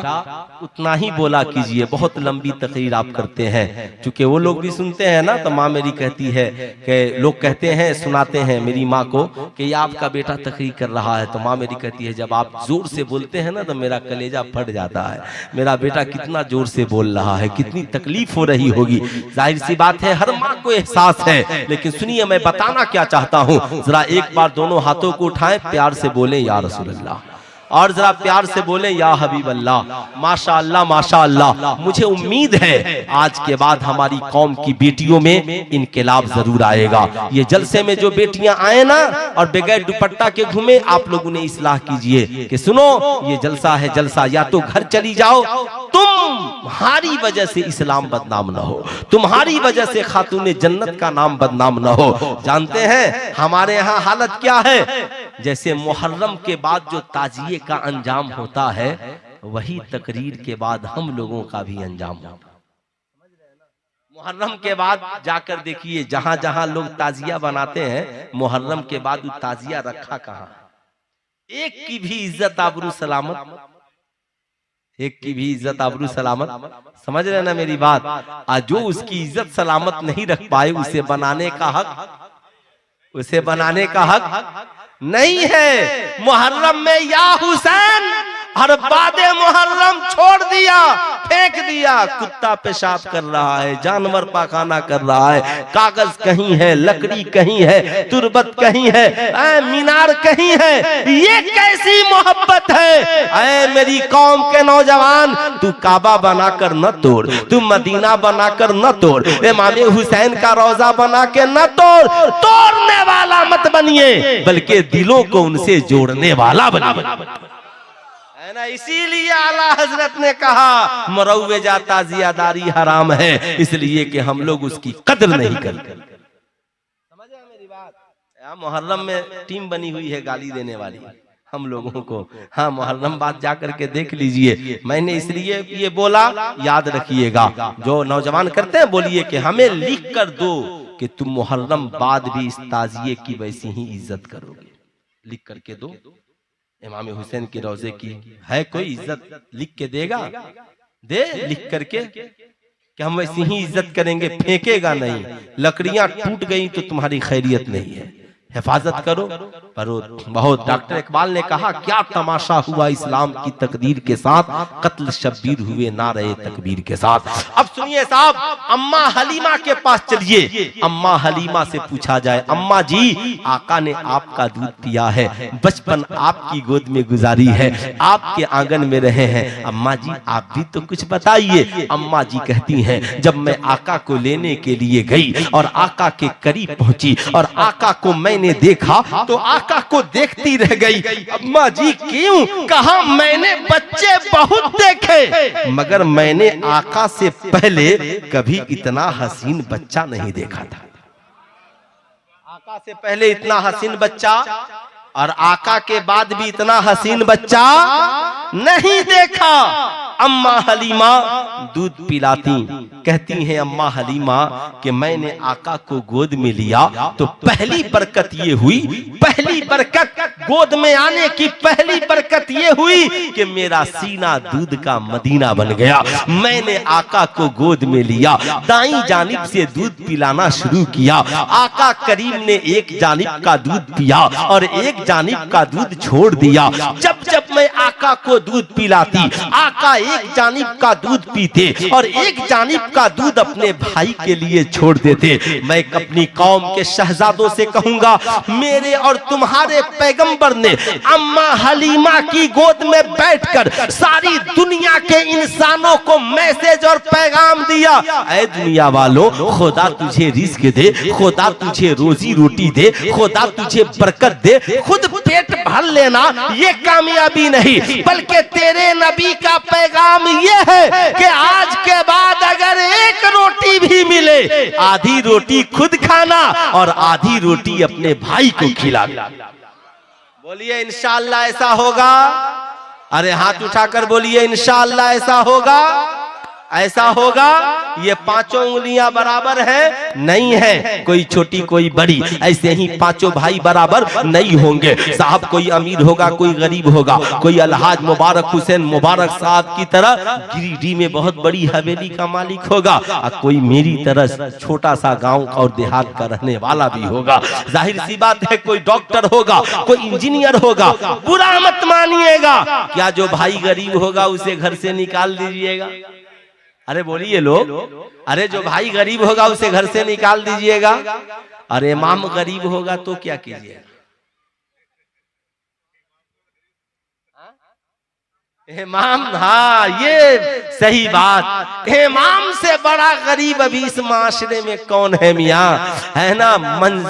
उतना ही बोला कीजिए, बहुत लंबी तकरीर आप करते हैं। चूंकि वो लोग भी सुनते हैं ना, तो माँ मेरी कहती है कि लोग कहते हैं सुनाते हैं मेरी माँ को कि ये आपका बेटा तकरीर कर रहा है, तो माँ मेरी कहती है जब आप जोर से बोलते हैं ना तो मेरा कलेजा फट जाता है। मेरा बेटा कितना जोर से बोल रहा है, कितनी तकलीफ हो रही होगी। जाहिर सी बात है हर माँ को एहसास है, लेकिन सुनिए मैं बताना क्या चाहता हूँ। जरा एक बार दोनों हाथों को उठाएं, प्यार से बोले या रसूल अल्लाह, और जरा प्यार से बोले या हबीब अल्लाह। माशाअल्लाह माशाअल्लाह। मुझे उम्मीद है आज के बाद हमारी कौम की बेटियों में इनकलाब जरूर आएगा। ये जलसे में जो बेटियां आए ना और बगैर दुपट्टा के घूमे, आप लोग उन्हें इस्लाह कीजिए कि सुनो ये जलसा है जलसा, या तो घर चली जाओ, तुम्हारी वजह से इस्लाम बदनाम न हो, तुम्हारी वजह से खातूने जन्नत का नाम बदनाम न हो। जानते हैं हमारे यहाँ हालत क्या है? जैसे मुहर्रम के बाद जो ताजिए का अंजाम होता है, वही तकरीर के बाद हम लोगों का भी अंजाम होता है। मुहर्रम के बाद जाकर देखिए, जहां जहां लोग ताजिया बनाते हैं, मुहर्रम के बाद वो ताजिया रखा कहां? एक की भी इज्जत आबरू सलामत, एक की भी इज्जत आबरू सलामत। समझ रहे ना मेरी बात? आज जो उसकी इज्जत सलामत नहीं रख पाए, उसे बनाने का हक, उसे बनाने का हक नहीं है। मुहर्रम में या हुसैन हर बादे मुहर्रम छोड़ दिया, फेंक दिया। कुत्ता पेशाब कर रहा है, जानवर पाखाना कर रहा है, कागज कहीं है, लकड़ी कहीं है, तुरबत कहीं है, मीनार कहीं है। ये कैसी मोहब्बत है? ऐ मेरी कौम के नौजवान, तू काबा बनाकर न तोड़, तू मदीना बनाकर न तोड़, इमाम हुसैन का रोजा बना के न तोड़। तोड़ने वाला मत बनिए, बल्कि दिलों को उनसे जोड़ने वाला बनिए। इसीलिए आला हजरत ने कहा मरौवे जाता जियादारी हराम है, इसलिए कि हम लोग उसकी कदर नहीं करते। समझ आया मेरी बात? मुहर्रम में टीम बनी हुई है गाली देने वाली हम लोगों को। हाँ, मुहर्रम बात जाकर के देख लीजिए। मैंने इसलिए ये बोला, याद रखिएगा, जो नौजवान करते हैं बोलिए कि हमें लिख कर दो कि तुम मुहर्रम बाद भी इस ताजिए की वैसी ही इज्जत करोगे। लिख करके दो। इमाम हुसैन की रोजे की है कोई इज्जत? लिख के देगा? दे लिख करके कि हम वैसी ही इज्जत करेंगे, फेंकेगा नहीं। लकड़ियां टूट गई तो तुम्हारी खैरियत नहीं है, हिफाजत करो। पर बहुत डॉक्टर इकबाल ने कहा क्या तमाशा हुआ इस्लाम की तकदीर के साथ, कत्ल शब्बीर हुए नारे तकबीर के साथ। अब सुनिए साहब, अम्मा हलीमा के पास चलिए। अम्मा हलीमा से पूछा जाए, अम्मा जी आका ने आपका दूध पिया है, बचपन आपकी गोद में गुजारी है, आपके आंगन में रहे हैं, अम्मा जी आप भी तो कुछ बताइए। अम्मा जी कहती हैं, जब मैं आका को लेने के लिए गई और आका के करीब पहुंची और आका को मैंने देखा तो आका को देखती रह गई। अम्मा जी क्यों? कहा मैंने बच्चे बहुत देखे, मगर मैंने आका से पहले कभी इतना हसीन बच्चा नहीं देखा था। आका से पहले इतना हसीन बच्चा और आका के बाद भी इतना हसीन बच्चा नहीं देखा। अम्मा हलीमा दूध पिलाती, कहती हैं अम्मा हलीमा कि मैंने आका को गोद में लिया तो पहली बरकत ये हुई, पहली बरकत गोद में आने की पहली बरकत ये हुई कि मेरा सीना दूध का मदीना बन गया। मैंने आका को गोद में लिया, दाईं जानिब से दूध पिलाना शुरू किया। आका करीम ने एक जानिब का दूध पिया और एक जानिब का दूध छोड़ दिया। जब जब मैं आका को दूध पिलाती, आका एक जानिब का दूध पीते और एक जानिब का दूध अपने भाई के लिए छोड़ देते। मैं अपनी कौम के शहजादों से कहूंगा, मेरे और तुम्हारे पैगंबर ने अम्मा हलीमा की गोद में बैठकर सारी दुनिया के इंसानों को मैसेज और पैगाम दिया। ऐ दुनिया वालों, खुदा तुझे रिज़्क दे, खुदा तुझे रोजी रोटी दे, खुदा तुझे बरकत दे। खुद पेट भर लेना ये कामयाबी नहीं, बल्कि तेरे नबी का पैगाम काम ये है कि आज के बाद अगर एक रोटी भी मिले, आधी रोटी खुद खाना और आधी रोटी अपने भाई को खिलाना। बोलिए इंशाअल्लाह ऐसा होगा। अरे हाथ उठाकर बोलिए इंशाअल्लाह ऐसा होगा। ऐसा होगा। ये पांचों उंगलियां बराबर है नहीं है, कोई छोटी कोई बड़ी, ऐसे ही पांचों भाई बराबर नहीं होंगे। साहब कोई अमीर होगा, कोई गरीब होगा, कोई अलहाज मुबारक हुसैन मुबारक साहब की तरह गिरिडीह में बहुत बड़ी हवेली का मालिक होगा, और कोई मेरी तरह छोटा सा गांव और देहात का रहने वाला भी होगा। जाहिर सी बात है कोई डॉक्टर होगा, कोई इंजीनियर होगा। बुरा मत मानिएगा, क्या जो भाई गरीब होगा उसे घर से निकाल दीजिएगा? अरे बोलिए लोग, अरे जो भाई गरीब होगा उसे घर से निकाल दीजिएगा। अरे इमाम गरीब होगा तो क्या कीजिएगा? इमाम, हाँ ये सही बात, इमाम से बड़ा गरीब अभी इस माशरे में कौन है मियाँ, है ना।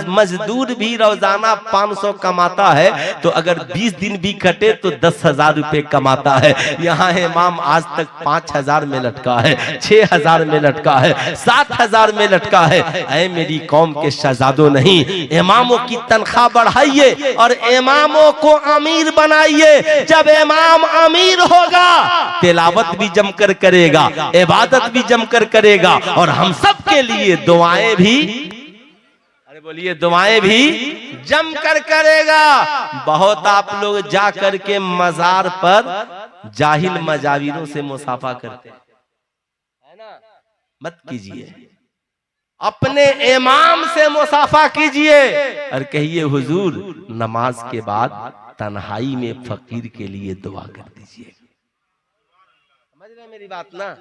मजदूर भी रोजाना 500 कमाता है, तो अगर 20 दिन भी कटे तो 10,000 रुपए कमाता है। यहाँ इमाम आज तक 5,000 में लटका है, 6,000 में लटका है, 7,000 में लटका है। ऐ मेरी कौम के शहजादों, नहीं, इमामों की तनख्वाह बढ़ाइए और इमामों को अमीर बनाइए। जब इमाम अमीर होगा, तिलावत भी जमकर करेगा, इबादत भी जमकर करेगा, और हम सब के लिए दुआएं भी, अरे बोलिए दुआएं भी जमकर करेगा। बहुत आप लोग जा करके मजार पर जाहिल मजाविरों से मुसाफा करते हैं ना, मत कीजिए। अपने इमाम से मुसाफा कीजिए और कहिए हुजूर नमाज के बाद तन्हाई में फकीर के लिए दुआ कर दीजिए। समझ रहे मेरी बात ना?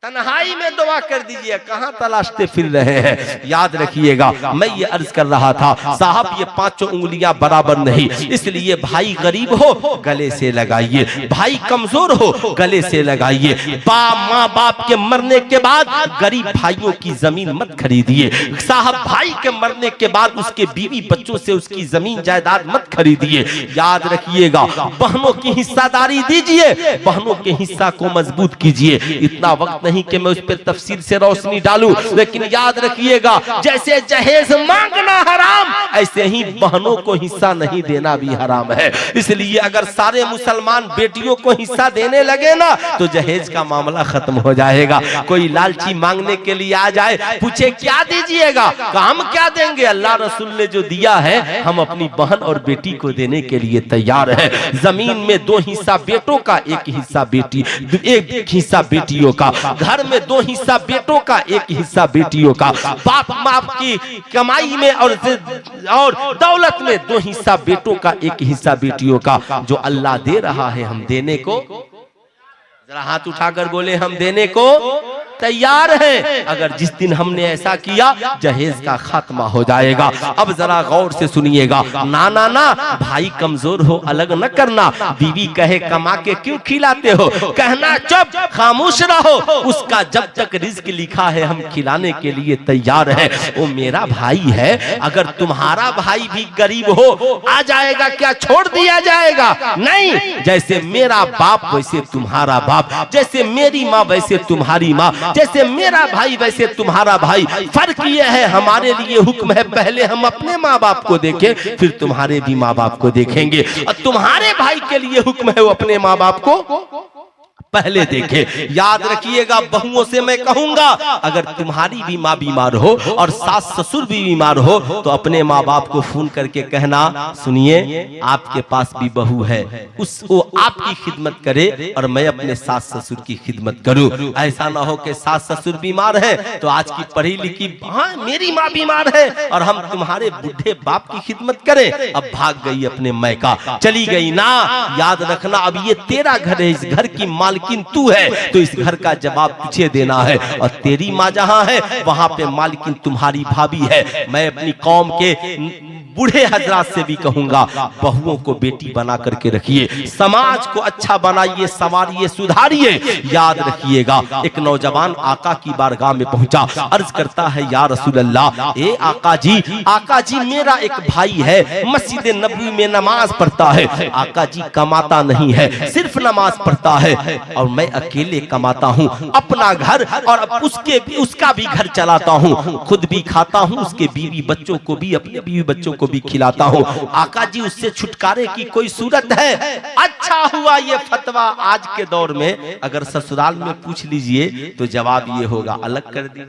तन्हाई में दुआ कर दीजिए। कहां तलाशते फिर रहे हैं? याद रखिएगा, मैं ये अर्ज कर रहा था साहब, ये पांचों उंगलियां बराबर नहीं, इसलिए भाई गरीब हो गले से लगाइए, भाई कमजोर हो गले से लगाइए। माँ बाप के मरने के बाद गरीब भाइयों की जमीन मत खरीदिए साहब, भाई के मरने के बाद उसके बीवी बच्चों से उसकी जमीन जायदाद मत खरीदिए। याद रखिएगा, बहनों की हिस्सादारी दीजिए, बहनों के हिस्सा को मजबूत कीजिए। इतना वक्त नहीं कि मैं उस पर तफसील से रोशनी डालूं, लेकिन याद रखिएगा, जैसे जहेज मांगना हराम, ऐसे ही बहनों को हिस्सा नहीं देना भी हराम है। इसलिए अगर सारे मुसलमान बेटियों को हिस्सा देने लगे ना, तो जहेज का मामला खत्म हो जाएगा। कोई लालची मांगने के लिए आ जाए, पूछे क्या दीजिएगा, हम क्या देंगे, अल्लाह रसूल ने जो दिया है हम अपनी बहन और बेटी को देने के लिए तैयार है। जमीन में 2 हिस्सा बेटों का, 1 हिस्सा बेटी, 1 हिस्सा बेटियों का। घर में 2 हिस्सा बेटों का, 1 हिस्सा बेटियों का। बाप माँ की कमाई में और दौलत में 2 हिस्सा बेटों का, 1 हिस्सा बेटियों का। जो अल्लाह दे रहा है हम देने को, जरा हाथ उठाकर बोले हम देने को तैयार है। अगर जिस दिन हमने ऐसा किया, जहेज का खात्मा हो जाएगा। अब जरा गौर से सुनिएगा, ना ना ना, भाई कमजोर हो अलग न करना। बीवी कहे कमा के क्यों खिलाते हो, कहना चुप, खामोश रहो। उसका जब तक रिज्क लिखा है हम खिलाने के लिए तैयार है। वो मेरा भाई है, अगर तुम्हारा भाई भी गरीब हो आ जाएगा, क्या छोड़ दिया जाएगा? नहीं, जैसे मेरा बाप वैसे तुम्हारा बाप, जैसे मेरी माँ वैसे तुम्हारी माँ, जैसे मेरा भाई वैसे तुम्हारा भाई। फर्क यह है, हमारे लिए हुक्म है पहले हम अपने माँ बाप को देखें, फिर तुम्हारे भी माँ बाप को देखेंगे। और तुम्हारे भाई के लिए हुक्म है वो अपने माँ बाप को पहले देखे। याद रखिएगा, बहुओं से मैं कहूंगा, अगर तुम्हारी भी माँ बीमार हो और सास ससुर भी बीमार हो, तो अपने माँ बाप को फोन करके कहना, सुनिए आपके पास भी बहू है, वो आपकी खिदमत करे और मैं अपने सास ससुर की खिदमत करूं। ऐसा ना हो कि सास ससुर बीमार है तो आज की पढ़ी लिखी हाँ मेरी माँ बीमार है और हम तुम्हारे बुढ़े बाप की खिदमत करें। अब भाग गई अपने मैका, चली गई ना। याद रखना, अब ये तेरा घर है, इस घर की मालकिन तू है, तो इस घर का जवाब तुझे देना है। और तेरी माँ जहां है वहां पे मालकिन तुम्हारी भाभी है। मैं अपनी कौम के बूढ़े हजरात से भी कहूंगा, बहुओं को बेटी बना करके रखिए, समाज को अच्छा बनाइए, संवारिए, सुधारिए। याद रखिएगा, एक नौजवान आका की बारगाह में पहुंचा, अर्ज करता है, या रसूल अल्लाह, ए आका जी मेरा एक भाई है, मस्जिद नबवी में नमाज पढ़ता है, आका जी कमाता नहीं है, सिर्फ नमाज पढ़ता है, और मैं अकेले कमाता हूँ, अपना घर और उसका भी घर चलाता हूँ, खुद भी खाता हूँ, उसके बीवी बच्चों को भी, अपने बीवी बच्चों को भी खिलाता हूँ। आका जी उससे छुटकारे की कोई सूरत है? अच्छा हुआ ये फतवा आज के दौर में अगर ससुराल में पूछ लीजिए तो जवाब ये होगा अलग कर दी,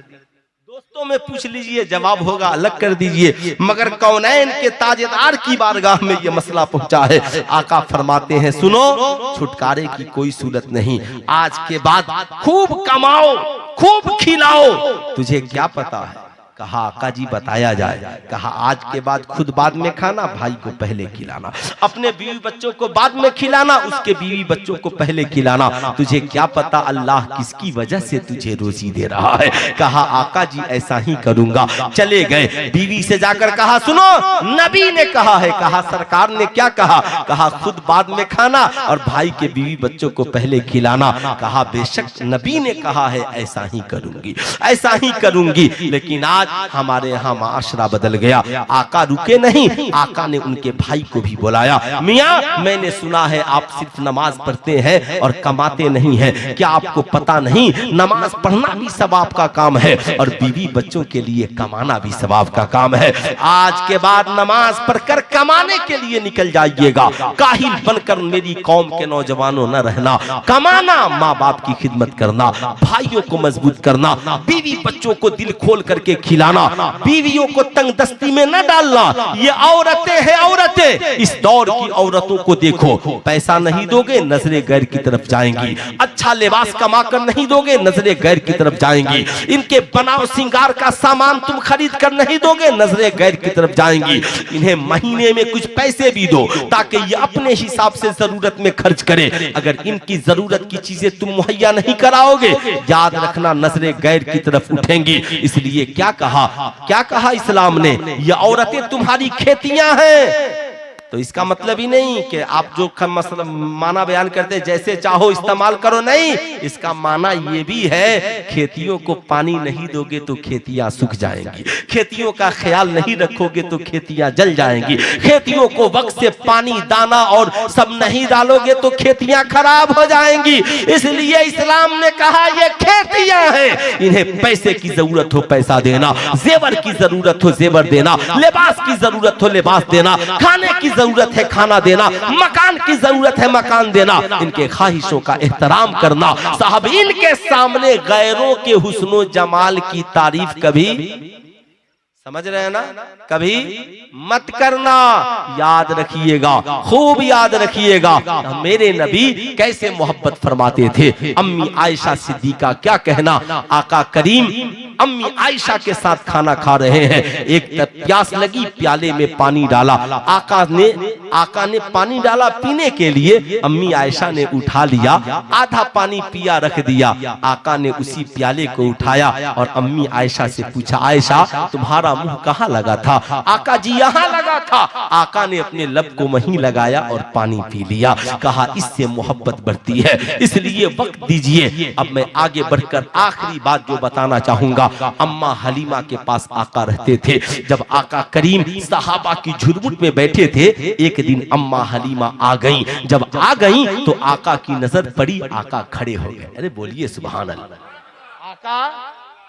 दोस्तों में पूछ लीजिए जवाब होगा अलग कर दीजिए, मगर कौनैन के ताजेदार की बारगाह में ये मसला पहुंचा है। आका फरमाते हैं सुनो, छुटकारे की कोई सूरत नहीं, आज के बाद खूब कमाओ, खूब खिलाओ, तुझे क्या पता है? कहा आका जी बताया जाए। कहा आज के बाद खुद बाद में खाना, भाई को पहले खिलाना, अपने बीवी बच्चों को बाद में खिलाना, उसके बीवी बच्चों को पहले खिलाना, तुझे क्या पता अल्लाह किसकी वजह से तुझे रोजी दे रहा है। कहा आका जी ऐसा ही करूंगा। चले गए, बीवी से जाकर कहा सुनो नबी ने कहा है। कहा सरकार ने क्या कहा? कहा खुद बाद में खाना और भाई के बीवी बच्चों को पहले खिलाना। कहा बेशक नबी ने कहा है ऐसा ही करूंगी, ऐसा ही करूंगी। लेकिन आज हमारे यहाँ माशरा बदल गया। आका रुके नहीं, आका ने उनके भाई को भी बुलाया। मियाँ मैंने सुना है आप सिर्फ नमाज पढ़ते हैं और कमाते नहीं हैं, क्या आपको पता नहीं नमाज पढ़ना भी सवाब का काम है और बीवी बच्चों के लिए कमाना भी सवाब का काम है। आज के बाद नमाज पढ़कर कमाने के लिए निकल जाइएगा, काहिल बनकर मेरी कौम के नौजवानों न रहना। कमाना, माँ बाप की खिदमत करना, भाइयों को मजबूत करना, बीवी बच्चों को दिल खोल करके खिलाना, बीवियों को तंग दस्ती में न डालना। ये औरतें हैं औरतें, इस दौर की औरतों को देखो, पैसा नहीं दोगे नजरे गैर की तरफ जाएंगी, अच्छा लिबास कमा कर नहीं दोगे नजरे गैर की तरफ जाएंगी, इनके बनाव सिंगार का सामान तुम खरीद कर नहीं दोगे नजरे गैर की तरफ जाएंगी। इन्हें महीने में कुछ पैसे भी दो ताकि ये अपने हिसाब से जरूरत में खर्च करे। अगर इनकी जरूरत की चीजें तुम मुहैया नहीं कराओगे, याद रखना नजरे गैर की तरफ उठेंगी। इसलिए क्या कहा इस्लाम ने? ये औरतें तुम्हारी खेतियां हैं। तो इसका मतलब ही नहीं कि आप जो माना बयान करते हैं जैसे चाहो इस्तेमाल करो, नहीं, इसका माना ये भी है खेतियों को पानी नहीं दोगे तो खेतियां सूख जाएंगी, खेतियों का ख्याल नहीं रखोगे तो खेतियां जल जाएंगी, खेतियों को वक्त से पानी दाना और सब नहीं डालोगे तो खेतियां खराब हो जाएंगी। इसलिए इस्लाम ने कहा ये खेतियां हैं, इन्हें पैसे की जरूरत हो पैसा देना, जेवर की जरूरत हो जेवर देना, लिबास की जरूरत हो लिबास देना, खाने की जरूरत है खाना देना, मकान की जरूरत है मकान देना, इनके ख्वाहिशों का एहतराम करना। साहब इनके सामने गैरों के हुस्नो जमाल की तारीफ कभी, समझ रहे हैं ना, कभी मत करना। याद रखिएगा, खूब याद रखिएगा मेरे नबी कैसे मोहब्बत फरमाते थे। अम्मी आयशा सिद्दीका क्या कहना, आका करीम अम्मी आयशा के साथ खाना खा रहे हैं, एक प्यास लगी, प्याले में पानी डाला, आका ने पानी डाला पीने के लिए, अम्मी आयशा ने उठा लिया, आधा पानी पिया रख दिया। आका ने उसी प्याले को उठाया और अम्मी आयशा से पूछा आयशा तुम्हारा मुंह कहाँ लगा था? आका जी यहाँ लगा था। आका ने अपने लब को वहीं लगाया और पानी पी लिया। कहा इससे मोहब्बत बढ़ती है, इसलिए वक्त दीजिए। अब मैं आगे बढ़कर आखिरी बात जो बताना चाहूंगा, अम्मा हलीमा के पास आका रहते थे। जब आका करीम सहाबा की झुरमुट में बैठे थे, एक दिन अम्मा हलीमा आ गईं। जब आ गईं तो आका की नजर पड़ी, आका खड़े हो गए। अरे बोलिए सुभान अल्लाह।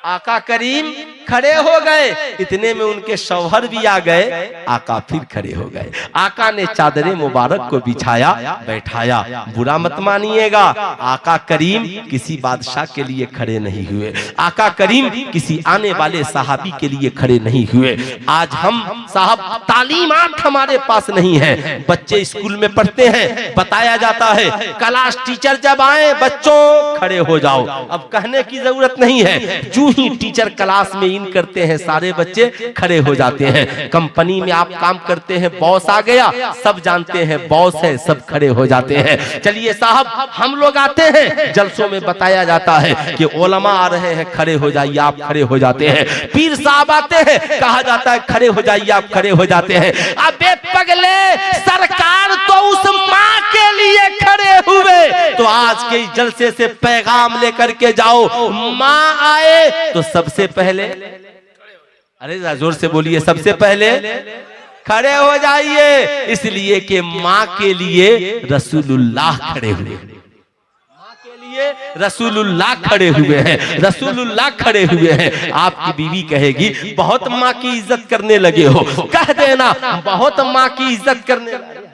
आका करीम खड़े हो गए, इतने में उनके शौहर भी आ गए। आका फिर खड़े हो गए। आका ने चादरे मुबारक को बिछाया, बैठाया। बुरा मत मानिएगा, आका करीम किसी बादशाह के लिए खड़े नहीं हुए, आका करीम किसी आने वाले सहाबी के लिए खड़े नहीं हुए। आज हम साहब तालीमात हमारे पास नहीं है, बच्चे स्कूल में पढ़ते हैं, बताया जाता है क्लास टीचर जब आए बच्चों खड़े हो जाओ। अब कहने की जरूरत नहीं है, ही टीचर क्लास में इन करते हैं सारे बच्चे खड़े हो जाते हैं। कंपनी में आप काम करते हैं, बॉस आ गया, सब जानते हैं बॉस है, सब खड़े हो जाते हैं। चलिए साहब हम लोग आते हैं, जलसों में बताया जाता है कि उलमा आ रहे हैं, खड़े हो जाइए, आप खड़े हो जाते हैं। पीर साहब आते हैं, कहा जाता है खड़े हो जाइए, आप खड़े हो जाते हैं। अबे पगले, सरकार तो उस माँ के लिए खड़े हुए, तो आज के जलसे से पैगाम लेकर के जाओ, माँ आए तो सबसे पहले, अरे जोर से बोलिए, सबसे पहले खड़े हो जाइए। इसलिए कि माँ के लिए रसूलुल्लाह खड़े हुए, माँ के रसूलुल्लाह खड़े हुए हैं, रसूलुल्लाह खड़े हुए हैं। आपकी बीवी कहेगी बहुत माँ की इज्जत करने लगे हो, कह देना बहुत माँ की इज्जत करने लगे।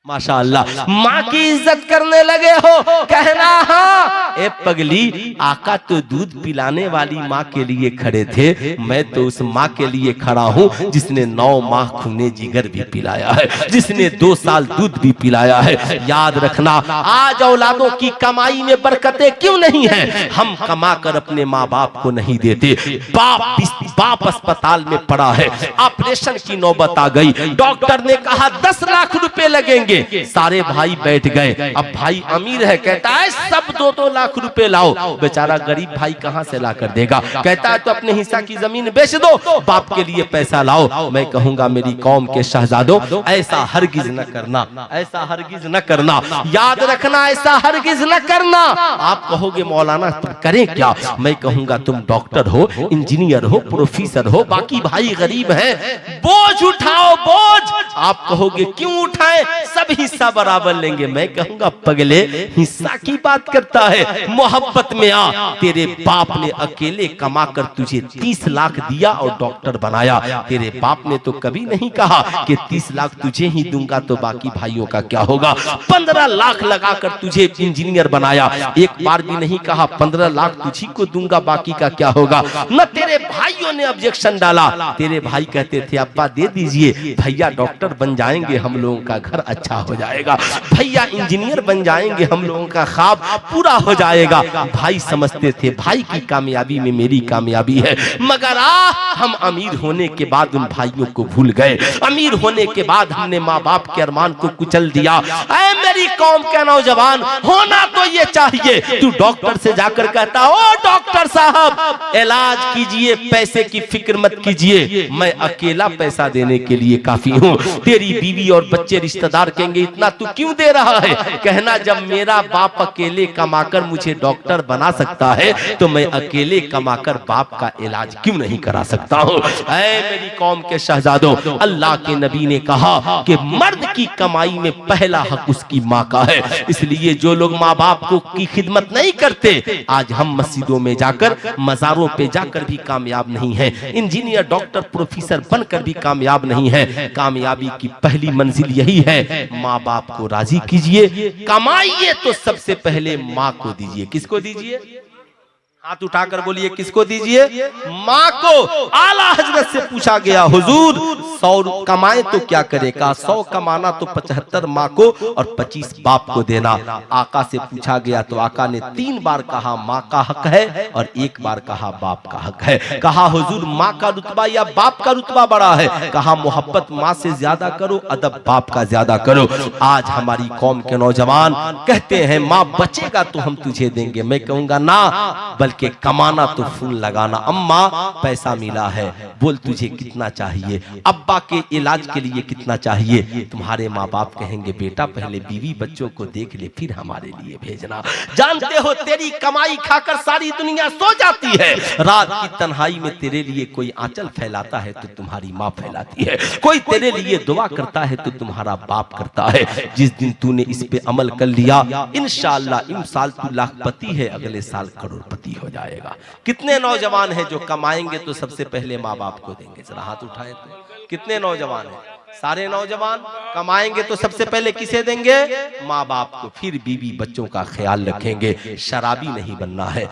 माशाअल्लाह, माँ की इज्जत करने लगे हो, कहना हाँ। ए पगली, आका तो दूध पिलाने वाली माँ के लिए खड़े थे, मैं तो उस माँ के लिए खड़ा हूँ जिसने 9 माह खूने जिगर भी पिलाया है, जिसने 2 साल दूध भी पिलाया है। याद रखना, आज औलादों की कमाई में बरकतें क्यों नहीं है? हम कमा कर अपने माँ बाप को नहीं देते। बाप अस्पताल में पड़ा है, ऑपरेशन की नौबत आ गई, डॉक्टर ने कहा 10 लाख रुपए लगेंगे। सारे भाई बैठ गए। अब भाई अमीर है, कहता है सब 2-2 लाख रुपए लाओ। बेचारा गरीब भाई कहां से ला कर देगा? कहता है तो अपने हिस्सा की जमीन बेच दो, बाप के लिए पैसा लाओ। मैं कहूंगा मेरी कौम के शहजादों, ऐसा हरगिज न करना, ऐसा हरगिज न करना। याद रखना, ऐसा हरगिज न करना। आप कहोगे मौलाना तुम करें क्या? मैं कहूंगा तुम डॉक्टर हो, इंजीनियर हो, प्रोफेसर हो, बाकी भाई गरीब हैं, बोझ उठाओ, बोझ। आप कहोगे क्यों उठाएं? सब हिस्सा बराबर लेंगे। मैं कहूंगा पगले, हिस्सा की बात करता है, मोहब्बत में आ। तेरे बाप ने अकेले कमाकर तुझे 30 लाख दिया और डॉक्टर बनाया। तेरे बाप ने तो कभी नहीं कहा कि 30 लाख तुझे ही दूंगा तो बाकी भाइयों का क्या होगा। 15 लाख लगाकर तुझे इंजीनियर बनाया, एक बार भी नहीं कहा 15 लाख तुझी को दूंगा बाकी का क्या होगा। न तेरे भाइयों ने ऑब्जेक्शन डाला। तेरे भाई कहते थे अब्बा दे दीजिए, भैया डॉक्टर बन जाएंगे, हम लोगों का घर अच्छा हो जाएगा, भैया इंजीनियर बन जाएंगे, हम लोगों का ख्वाब पूरा हो जाएगा। भाई समझते थे भाई की कामयाबी में मेरी कामयाबी है। मगर हम अमीर होने के बाद उन भाइयों को भूल गए। अमीर होने के बाद हमने माँ बाप के अरमान को कुचल दिया। ऐ मेरी कौम के नौजवान, होना तो ये चाहिए। तू डॉक्टर से जाकर कहता ओ डॉक्टर साहब इलाज कीजिए, पैसे की फिक्र मत कीजिए, मैं अकेला पैसा देने के लिए काफी हूँ। तेरी बीवी और बच्चे रिश्तेदार कहेंगे इतना तू क्यों दे रहा है? कहना जब मेरा बाप अकेले कमाकर मुझे डॉक्टर बना सकता है तो मैं अकेले कमाकर बाप का इलाज क्यों नहीं करा सकता हूँ। ऐ मेरी कौम के शहजादों, अल्लाह के नबी ने कहा कि मर्द की कमाई में पहला हक उसकी माँ का है। इसलिए जो लोग माँ बाप को की खिदमत नहीं करते, आज हम मस्जिदों में जाकर, मज़ारों पे जाकर भी कामयाब नहीं है, इंजीनियर डॉक्टर प्रोफेसर बनकर भी कामयाब नहीं है। कामयाबी की पहली मंजिल यही है, माँ बाप को राजी कीजिए, कमाइए तो सबसे पहले माँ को दीजिए। किसको दीजिए? हाथ उठाकर बोलिए किसको दीजिए? माँ को। आला हजरत से पूछा गया हुजूर 100 कमाए तो क्या करेगा? 100 कमाना तो 75 माँ को और 25 बाप को देना। आका से पूछा गया तो आका ने 3 बार कहा माँ का हक है और 1 बार कहा बाप का हक है। कहा हुजूर माँ का रुतबा या बाप का रुतबा बड़ा है? कहा मोहब्बत माँ से ज्यादा करो, अदब बाप का ज्यादा करो। आज हमारी कौम के नौजवान कहते हैं माँ बचेगा तो हम तुझे देंगे। मैं कहूंगा ना, बल्कि कमाना तो फूल लगाना। अम्मा पैसा मिला है, बोल तुझे कितना चाहिए? अब्बा के इलाज के लिए कितना चाहिए? तुम्हारे माँ बाप कहेंगे बेटा पहले बीवी बच्चों को देख ले फिर हमारे लिए भेजना। जानते हो तेरी कमाई खाकर सारी दुनिया सो जाती है, रात की तन्हाई में तेरे लिए कोई आंचल फैलाता है तो तुम्हारी माँ फैलाती है, कोई तेरे लिए दुआ करता है तो तुम्हारा बाप करता है। जिस दिन तूने इस पे अमल कर लिया, इंशाअल्लाह इस साल तू लाखपति है, अगले साल करोड़पति हो जाएगा। कितने नौजवान हैं जो कमाएंगे तो सबसे पहले माँ बाप को देंगे? जरा हाथ उठाएं तो कितने नौजवान हैं? सारे नौजवान कमाएंगे तो सबसे पहले किसे देंगे? माँ बाप को, फिर बीवी बच्चों का ख्याल रखेंगे। शराबी नहीं बनना है।